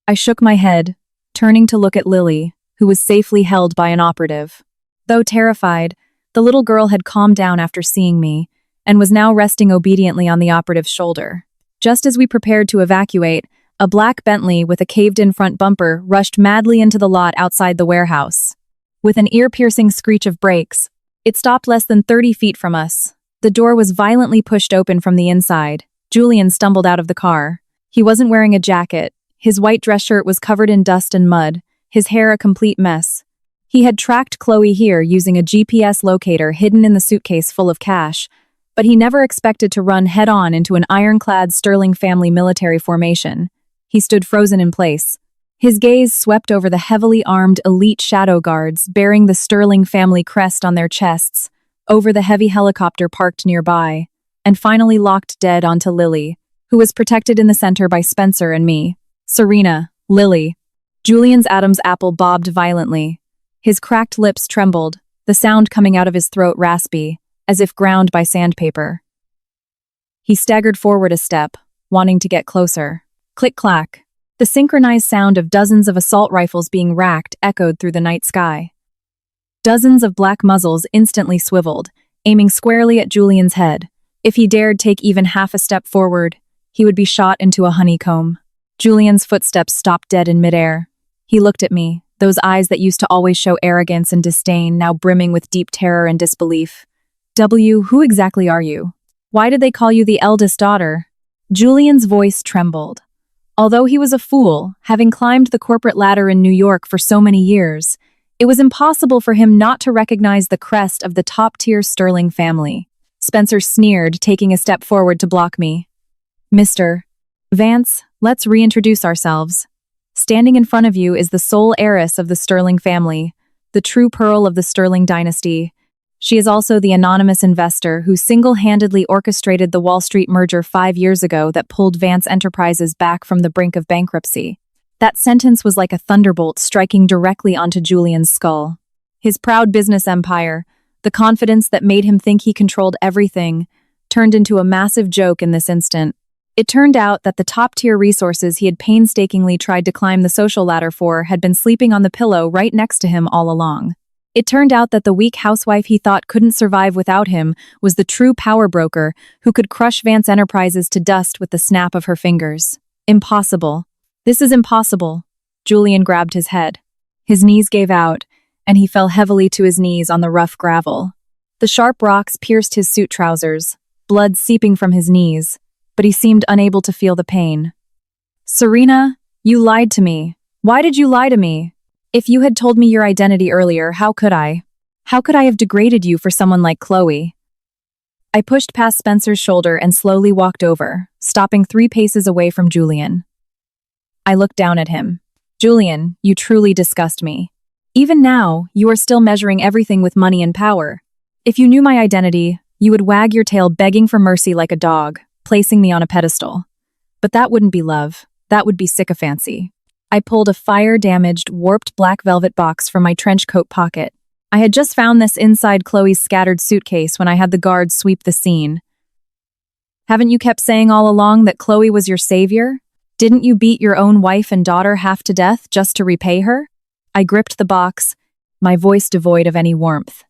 I shook my head, turning to look at Lily, who was safely held by an operative. Though terrified, the little girl had calmed down after seeing me, and was now resting obediently on the operative's shoulder. Just as we prepared to evacuate, a black Bentley with a caved-in front bumper rushed madly into the lot outside the warehouse. With an ear-piercing screech of brakes, it stopped less than 30 feet from us. The door was violently pushed open from the inside. Julian stumbled out of the car. He wasn't wearing a jacket. His white dress shirt was covered in dust and mud, his hair a complete mess. He had tracked Chloe here using a GPS locator hidden in the suitcase full of cash, But he never expected to run head-on into an ironclad Sterling family military formation. He stood frozen in place. His gaze swept over the heavily armed elite shadow guards bearing the Sterling family crest on their chests, over the heavy helicopter parked nearby, and finally locked dead onto Lily, who was protected in the center by Spencer and me. Serena, Lily. Julian's Adam's apple bobbed violently. His cracked lips trembled, the sound coming out of his throat raspy, as if ground by sandpaper. He staggered forward a step, wanting to get closer. Click-clack. The synchronized sound of dozens of assault rifles being racked echoed through the night sky. Dozens of black muzzles instantly swiveled, aiming squarely at Julian's head. If he dared take even half a step forward, he would be shot into a honeycomb. Julian's footsteps stopped dead in midair. He looked at me, those eyes that used to always show arrogance and disdain now brimming with deep terror and disbelief. Who exactly are you? Why did they call you the eldest daughter? Julian's voice trembled. Although he was a fool, having climbed the corporate ladder in New York for so many years, it was impossible for him not to recognize the crest of the top-tier Sterling family. Spencer sneered, taking a step forward to block me. Mr. Vance, let's reintroduce ourselves. Standing in front of you is the sole heiress of the Sterling family, the true pearl of the Sterling dynasty. She is also the anonymous investor who single-handedly orchestrated the Wall Street merger 5 years ago that pulled Vance Enterprises back from the brink of bankruptcy. That sentence was like a thunderbolt striking directly onto Julian's skull. His proud business empire, the confidence that made him think he controlled everything, turned into a massive joke in this instant. It turned out that the top-tier resources he had painstakingly tried to climb the social ladder for had been sleeping on the pillow right next to him all along. It turned out that the weak housewife he thought couldn't survive without him was the true power broker who could crush Vance Enterprises to dust with the snap of her fingers. Impossible. This is impossible. Julian grabbed his head. His knees gave out, and he fell heavily to his knees on the rough gravel. The sharp rocks pierced his suit trousers, blood seeping from his knees, but he seemed unable to feel the pain. Serena, you lied to me. Why did you lie to me? If you had told me your identity earlier, how could I? How could I have degraded you for someone like Chloe? I pushed past Spencer's shoulder and slowly walked over, stopping 3 paces away from Julian. I looked down at him. Julian, you truly disgust me. Even now, you are still measuring everything with money and power. If you knew my identity, you would wag your tail begging for mercy like a dog, placing me on a pedestal. But that wouldn't be love. That would be sycophancy. I pulled a fire-damaged, warped black velvet box from my trench coat pocket. I had just found this inside Chloe's scattered suitcase when I had the guards sweep the scene. Haven't you kept saying all along that Chloe was your savior? Didn't you beat your own wife and daughter half to death just to repay her? I gripped the box, my voice devoid of any warmth.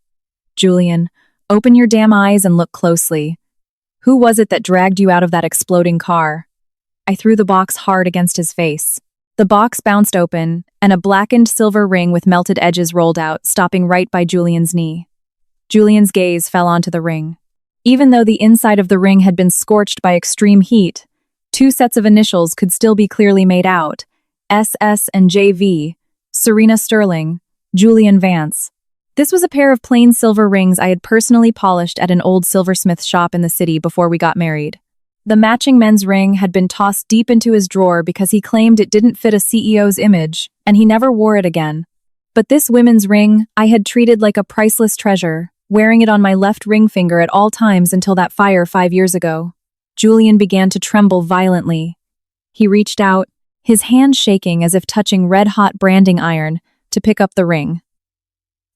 Julian, open your damn eyes and look closely. Who was it that dragged you out of that exploding car? I threw the box hard against his face. The box bounced open, and a blackened silver ring with melted edges rolled out, stopping right by Julian's knee. Julian's gaze fell onto the ring. Even though the inside of the ring had been scorched by extreme heat, 2 sets of initials could still be clearly made out: SS and JV, Serena Sterling, Julian Vance. This was a pair of plain silver rings I had personally polished at an old silversmith shop in the city before we got married. The matching men's ring had been tossed deep into his drawer because he claimed it didn't fit a CEO's image, and he never wore it again. But this women's ring I had treated like a priceless treasure, wearing it on my left ring finger at all times until that fire 5 years ago. Julian began to tremble violently. He reached out, his hand shaking as if touching red-hot branding iron, to pick up the ring.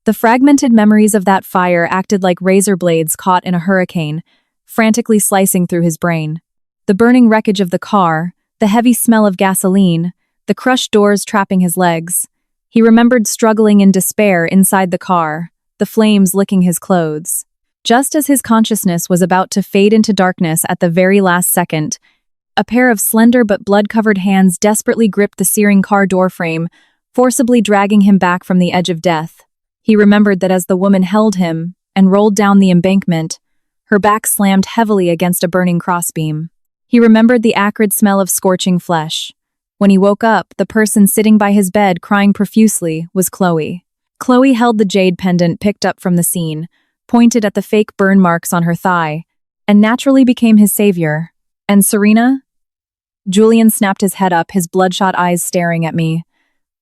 The fragmented memories of that fire acted like razor blades caught in a hurricane, frantically slicing through his brain. The burning wreckage of the car, the heavy smell of gasoline, the crushed doors trapping his legs. He remembered struggling in despair inside the car, the flames licking his clothes. Just as his consciousness was about to fade into darkness at the very last second, a pair of slender but blood-covered hands desperately gripped the searing car door frame, forcibly dragging him back from the edge of death. He remembered that as the woman held him and rolled down the embankment, her back slammed heavily against a burning crossbeam. He remembered the acrid smell of scorching flesh. When he woke up, the person sitting by his bed crying profusely was Chloe. Chloe held the jade pendant picked up from the scene, pointed at the fake burn marks on her thigh, and naturally became his savior. And Serena? Julian snapped his head up, his bloodshot eyes staring at me.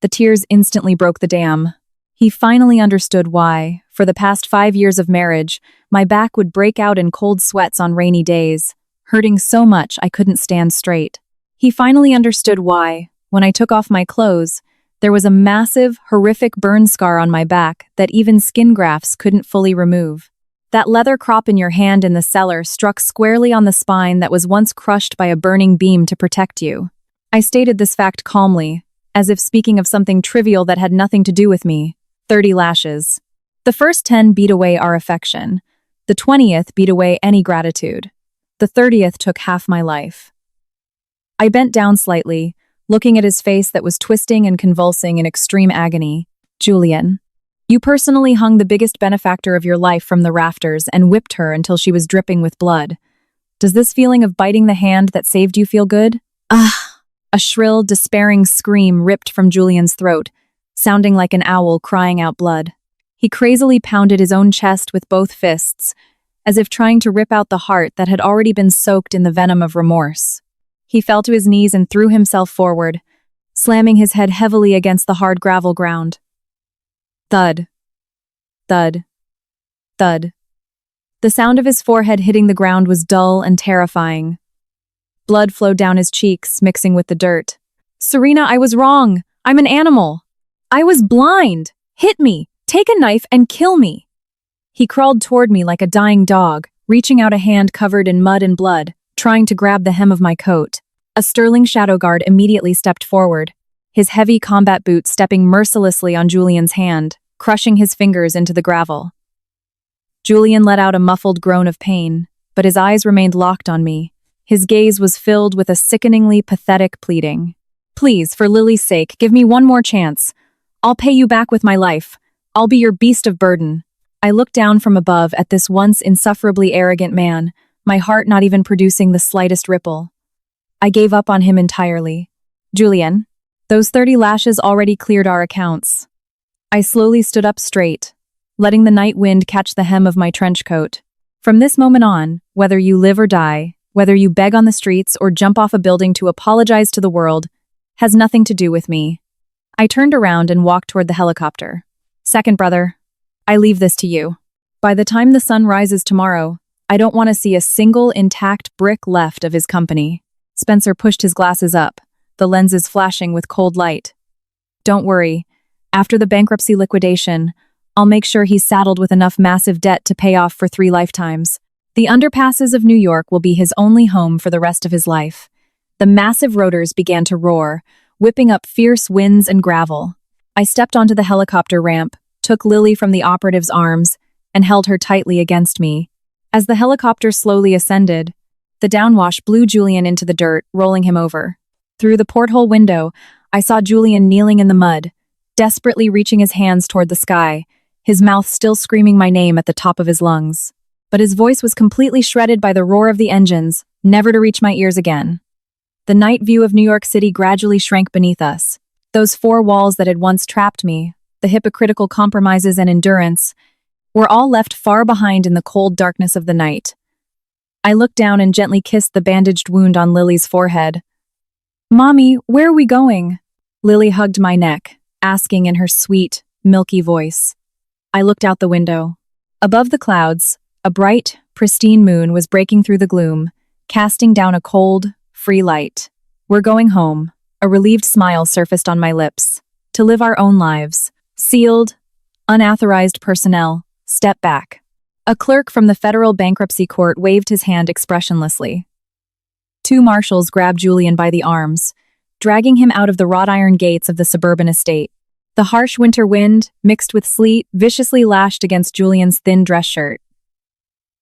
The tears instantly broke the dam. He finally understood why, for the past 5 years of marriage, my back would break out in cold sweats on rainy days, hurting so much I couldn't stand straight. He finally understood why, when I took off my clothes, there was a massive, horrific burn scar on my back that even skin grafts couldn't fully remove. That leather crop in your hand in the cellar struck squarely on the spine that was once crushed by a burning beam to protect you. I stated this fact calmly, as if speaking of something trivial that had nothing to do with me. 30 lashes. The first 10 beat away our affection. The 20th beat away any gratitude. The 30th took half my life. I bent down slightly, looking at his face that was twisting and convulsing in extreme agony. Julian, you personally hung the biggest benefactor of your life from the rafters and whipped her until she was dripping with blood. Does this feeling of biting the hand that saved you feel good? Ah! A shrill, despairing scream ripped from Julian's throat, sounding like an owl crying out blood. He crazily pounded his own chest with both fists, as if trying to rip out the heart that had already been soaked in the venom of remorse. He fell to his knees and threw himself forward, slamming his head heavily against the hard gravel ground. Thud. Thud. Thud. The sound of his forehead hitting the ground was dull and terrifying. Blood flowed down his cheeks, mixing with the dirt. Serena, I was wrong. I'm an animal. I was blind. Hit me. Take a knife and kill me. He crawled toward me like a dying dog, reaching out a hand covered in mud and blood, trying to grab the hem of my coat. A sterling shadow guard immediately stepped forward, his heavy combat boot stepping mercilessly on Julian's hand, crushing his fingers into the gravel. Julian let out a muffled groan of pain, but his eyes remained locked on me. His gaze was filled with a sickeningly pathetic pleading. Please, for Lily's sake, give me one more chance. I'll pay you back with my life. I'll be your beast of burden. I looked down from above at this once insufferably arrogant man, my heart not even producing the slightest ripple. I gave up on him entirely. Julian, those 30 lashes already cleared our accounts. I slowly stood up straight, letting the night wind catch the hem of my trench coat. From this moment on, whether you live or die, whether you beg on the streets or jump off a building to apologize to the world, has nothing to do with me. I turned around and walked toward the helicopter. Second brother, I leave this to you. By the time the sun rises tomorrow, I don't want to see a single intact brick left of his company. Spencer pushed his glasses up, the lenses flashing with cold light. Don't worry. After the bankruptcy liquidation, I'll make sure he's saddled with enough massive debt to pay off for 3 lifetimes. The underpasses of New York will be his only home for the rest of his life. The massive rotors began to roar, whipping up fierce winds and gravel. I stepped onto the helicopter ramp, took Lily from the operative's arms, and held her tightly against me. As the helicopter slowly ascended, the downwash blew Julian into the dirt, rolling him over. Through the porthole window, I saw Julian kneeling in the mud, desperately reaching his hands toward the sky, his mouth still screaming my name at the top of his lungs. But his voice was completely shredded by the roar of the engines, never to reach my ears again. The night view of New York City gradually shrank beneath us. Those 4 walls that had once trapped me, the hypocritical compromises and endurance, were all left far behind in the cold darkness of the night. I looked down and gently kissed the bandaged wound on Lily's forehead. Mommy, where are we going? Lily hugged my neck, asking in her sweet, milky voice. I looked out the window. Above the clouds, a bright, pristine moon was breaking through the gloom, casting down a cold, free light. We're going home. A relieved smile surfaced on my lips. To live our own lives. Sealed, unauthorized personnel. Step back. A clerk from the federal bankruptcy court waved his hand expressionlessly. 2 marshals grabbed Julian by the arms, dragging him out of the wrought iron gates of the suburban estate. The harsh winter wind, mixed with sleet, viciously lashed against Julian's thin dress shirt.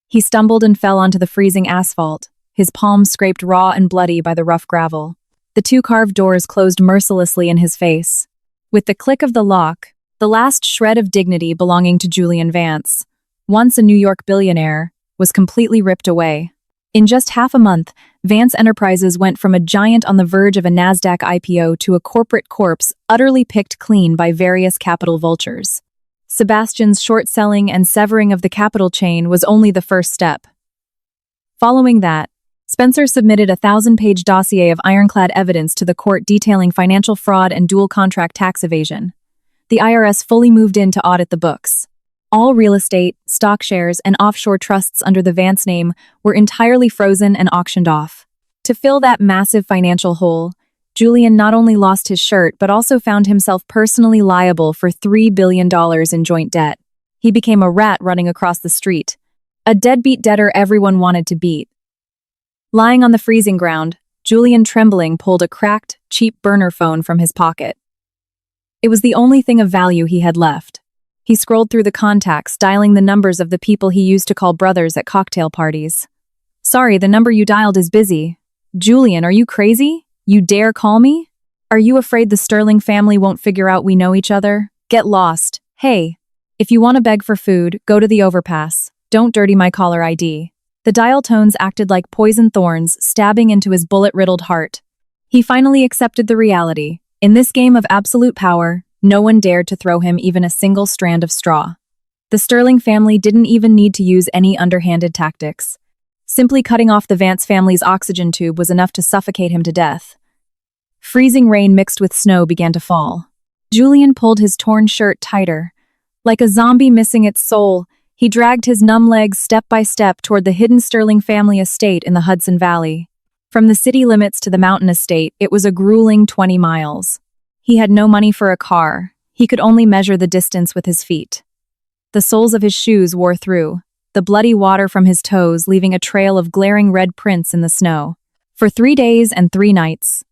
He stumbled and fell onto the freezing asphalt, his palms scraped raw and bloody by the rough gravel. The 2 carved doors closed mercilessly in his face. With the click of the lock, the last shred of dignity belonging to Julian Vance, once a New York billionaire, was completely ripped away. In just half a month, Vance Enterprises went from a giant on the verge of a NASDAQ IPO to a corporate corpse utterly picked clean by various capital vultures. Sebastian's short selling and severing of the capital chain was only the first step. Following that, Spencer submitted a 1,000-page dossier of ironclad evidence to the court detailing financial fraud and dual contract tax evasion. The IRS fully moved in to audit the books. All real estate, stock shares, and offshore trusts under the Vance name were entirely frozen and auctioned off. To fill that massive financial hole, Julian not only lost his shirt but also found himself personally liable for $3 billion in joint debt. He became a rat running across the street, a deadbeat debtor everyone wanted to beat. Lying on the freezing ground, Julian, trembling, pulled a cracked, cheap burner phone from his pocket. It was the only thing of value he had left. He scrolled through the contacts, dialing the numbers of the people he used to call brothers at cocktail parties. "Sorry, the number you dialed is busy." "Julian, are you crazy? You dare call me? Are you afraid the Sterling family won't figure out we know each other? Get lost. Hey, if you want to beg for food, go to the overpass. Don't dirty my caller ID." The dial tones acted like poison thorns, stabbing into his bullet-riddled heart. He finally accepted the reality. In this game of absolute power, no one dared to throw him even a single strand of straw. The Sterling family didn't even need to use any underhanded tactics. Simply cutting off the Vance family's oxygen tube was enough to suffocate him to death. Freezing rain mixed with snow began to fall. Julian pulled his torn shirt tighter. Like a zombie missing its soul, he dragged his numb legs step by step toward the hidden Sterling family estate in the Hudson Valley. From the city limits to the mountain estate, it was a grueling 20 miles. He had no money for a car. He could only measure the distance with his feet. The soles of his shoes wore through, the bloody water from his toes leaving a trail of glaring red prints in the snow. For 3 days and 3 nights,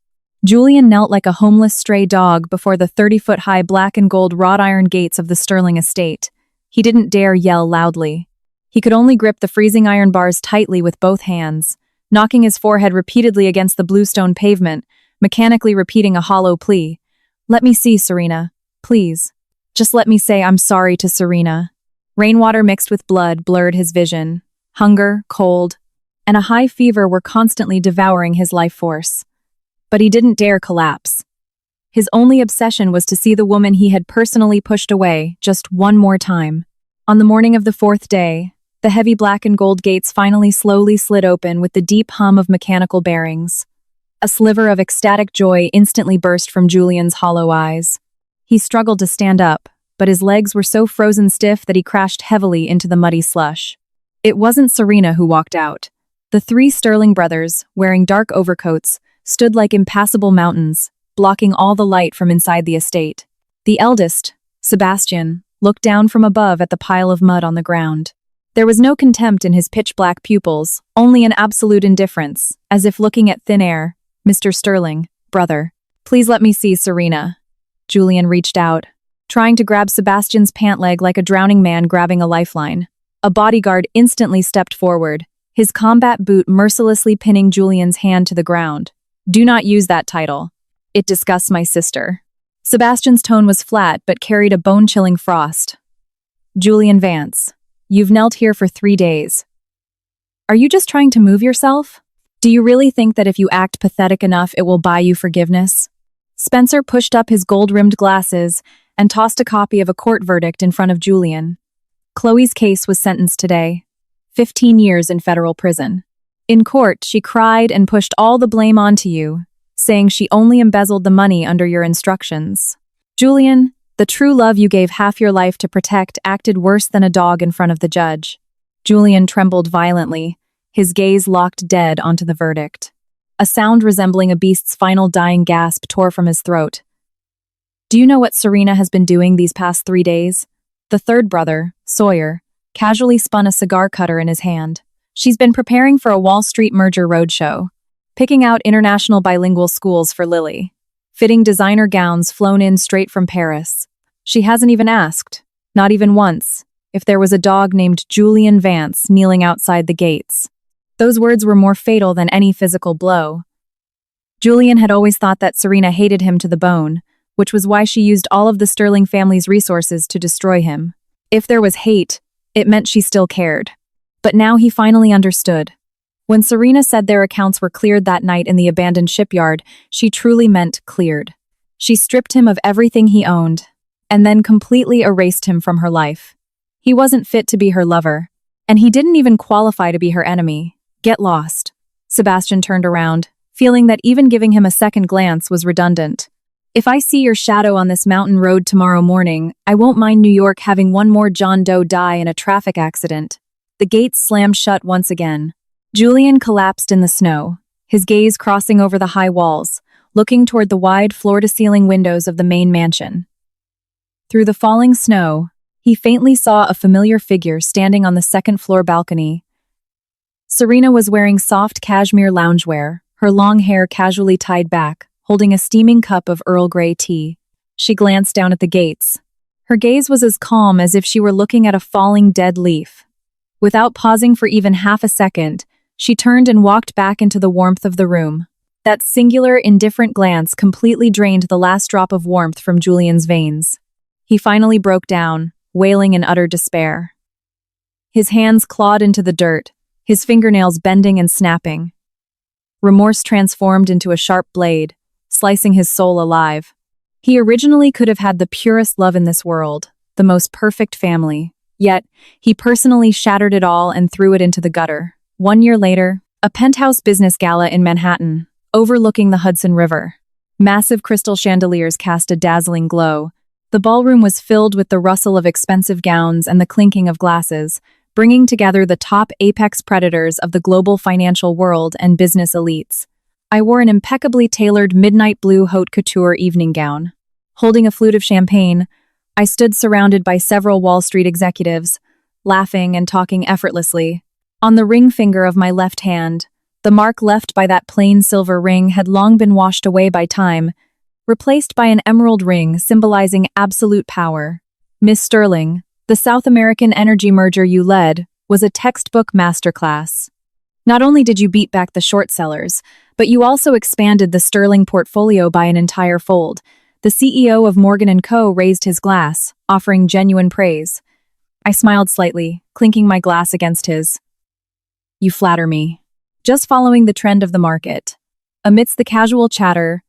Julian knelt like a homeless stray dog before the 30-foot-high black and gold wrought iron gates of the Sterling estate. He didn't dare yell loudly. He could only grip the freezing iron bars tightly with both hands, knocking his forehead repeatedly against the bluestone pavement, mechanically repeating a hollow plea. "Let me see, Serena. Please. Just let me say I'm sorry to Serena." Rainwater mixed with blood blurred his vision. Hunger, cold, and a high fever were constantly devouring his life force. But he didn't dare collapse. His only obsession was to see the woman he had personally pushed away just one more time. On the morning of the 4th day, the heavy black and gold gates finally slowly slid open with the deep hum of mechanical bearings. A sliver of ecstatic joy instantly burst from Julian's hollow eyes. He struggled to stand up, but his legs were so frozen stiff that he crashed heavily into the muddy slush. It wasn't Serena who walked out. The 3 Sterling brothers, wearing dark overcoats, stood like impassable mountains, blocking all the light from inside the estate. The eldest, Sebastian, looked down from above at the pile of mud on the ground. There was no contempt in his pitch-black pupils, only an absolute indifference, as if looking at thin air. "Mr. Sterling, brother, please let me see Serena." Julian reached out, trying to grab Sebastian's pant leg like a drowning man grabbing a lifeline. A bodyguard instantly stepped forward, his combat boot mercilessly pinning Julian's hand to the ground. "Do not use that title. It disgusts my sister." Sebastian's tone was flat but carried a bone-chilling frost. "Julian Vance, you've knelt here for 3 days. Are you just trying to move yourself? Do you really think that if you act pathetic enough it will buy you forgiveness?" Spencer pushed up his gold-rimmed glasses and tossed a copy of a court verdict in front of Julian. Chloe's case was sentenced today. 15 years in federal prison. In court, she cried and pushed all the blame onto you, saying she only embezzled the money under your instructions. Julian, the true love you gave half your life to protect acted worse than a dog in front of the judge. Julian trembled violently, his gaze locked dead onto the verdict. A sound resembling a beast's final dying gasp tore from his throat. "Do you know what Serena has been doing these past 3 days?" The third brother, Sawyer, casually spun a cigar cutter in his hand. "She's been preparing for a Wall Street merger roadshow, picking out international bilingual schools for Lily, fitting designer gowns flown in straight from Paris. She hasn't even asked, not even once, if there was a dog named Julian Vance kneeling outside the gates." Those words were more fatal than any physical blow. Julian had always thought that Serena hated him to the bone, which was why she used all of the Sterling family's resources to destroy him. If there was hate, it meant she still cared. But now he finally understood. When Serena said their accounts were cleared that night in the abandoned shipyard, she truly meant cleared. She stripped him of everything he owned, and then completely erased him from her life. He wasn't fit to be her lover, and he didn't even qualify to be her enemy. Get lost. Sebastian turned around, feeling that even giving him a second glance was redundant. If I see your shadow on this mountain road tomorrow morning, I won't mind New York having one more John Doe die in a traffic accident. The gates slammed shut once again. Julian collapsed in the snow, his gaze crossing over the high walls, looking toward the wide floor-to-ceiling windows of the main mansion. Through the falling snow, he faintly saw a familiar figure standing on the second-floor balcony. Serena was wearing soft cashmere loungewear, her long hair casually tied back, holding a steaming cup of Earl Grey tea. She glanced down at the gates. Her gaze was as calm as if she were looking at a falling dead leaf. Without pausing for even half a second, she turned and walked back into the warmth of the room. That singular, indifferent glance completely drained the last drop of warmth from Julian's veins. He finally broke down, wailing in utter despair. His hands clawed into the dirt, his fingernails bending and snapping. Remorse transformed into a sharp blade, slicing his soul alive. He originally could have had the purest love in this world, the most perfect family. Yet, he personally shattered it all and threw it into the gutter. 1 year later, a penthouse business gala in Manhattan, overlooking the Hudson River. Massive crystal chandeliers cast a dazzling glow. The ballroom was filled with the rustle of expensive gowns and the clinking of glasses, bringing together the top apex predators of the global financial world and business elites. I wore an impeccably tailored midnight blue haute couture evening gown. Holding a flute of champagne, I stood surrounded by several Wall Street executives, laughing and talking effortlessly. On the ring finger of my left hand, the mark left by that plain silver ring had long been washed away by time, replaced by an emerald ring symbolizing absolute power. Miss Sterling, the South American energy merger you led was a textbook masterclass. Not only did you beat back the short sellers, but you also expanded the Sterling portfolio by an entire fold. The CEO of Morgan & Co. raised his glass, offering genuine praise. I smiled slightly, clinking my glass against his. You flatter me. Just following the trend of the market. Amidst the casual chatter,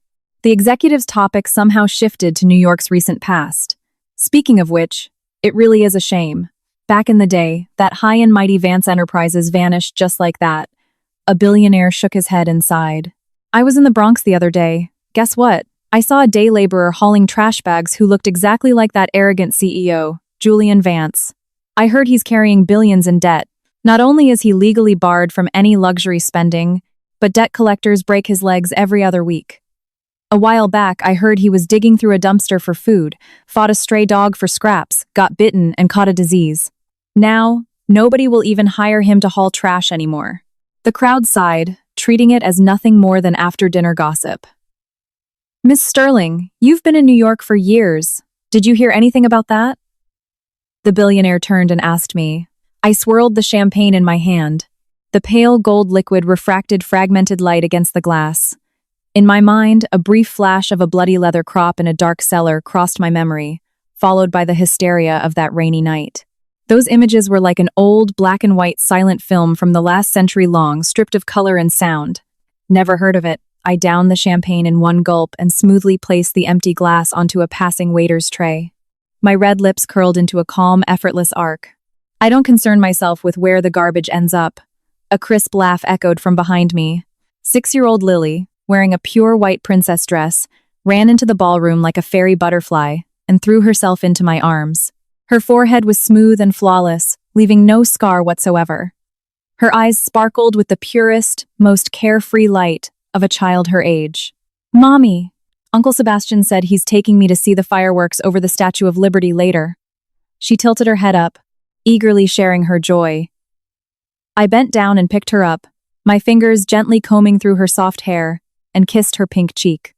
the executive's topic somehow shifted to New York's recent past. Speaking of which, it really is a shame. Back in the day, that high and mighty Vance Enterprises vanished just like that. A billionaire shook his head and sighed. I was in the Bronx the other day. Guess what? I saw a day laborer hauling trash bags who looked exactly like that arrogant CEO, Julian Vance. I heard he's carrying billions in debt. Not only is he legally barred from any luxury spending, but debt collectors break his legs every other week. A while back, I heard he was digging through a dumpster for food, fought a stray dog for scraps, got bitten, and caught a disease. Now, nobody will even hire him to haul trash anymore. The crowd sighed, treating it as nothing more than after-dinner gossip. Miss Sterling, you've been in New York for years. Did you hear anything about that? The billionaire turned and asked me. I swirled the champagne in my hand. The pale gold liquid refracted fragmented light against the glass. In my mind, a brief flash of a bloody leather crop in a dark cellar crossed my memory, followed by the hysteria of that rainy night. Those images were like an old black and white silent film from the last century long, stripped of color and sound. Never heard of it. I downed the champagne in one gulp and smoothly placed the empty glass onto a passing waiter's tray. My red lips curled into a calm, effortless arc. I don't concern myself with where the garbage ends up. A crisp laugh echoed from behind me. 6-year-old Lily, wearing a pure white princess dress, ran into the ballroom like a fairy butterfly and threw herself into my arms. Her forehead was smooth and flawless, leaving no scar whatsoever. Her eyes sparkled with the purest, most carefree light of a child her age. Mommy! Uncle Sebastian said he's taking me to see the fireworks over the Statue of Liberty later. She tilted her head up, eagerly sharing her joy. I bent down and picked her up, my fingers gently combing through her soft hair, and kissed her pink cheek.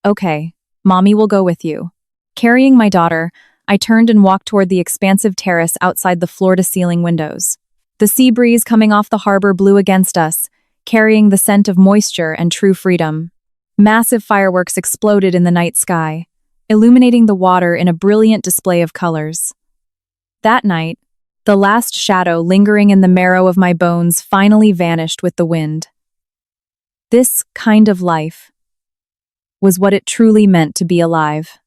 Okay, Mommy will go with you. Carrying my daughter, I turned and walked toward the expansive terrace outside the floor-to-ceiling windows. The sea breeze coming off the harbor blew against us, carrying the scent of moisture and true freedom. Massive fireworks exploded in the night sky, illuminating the water in a brilliant display of colors. That night, the last shadow lingering in the marrow of my bones finally vanished with the wind. This kind of life was what it truly meant to be alive.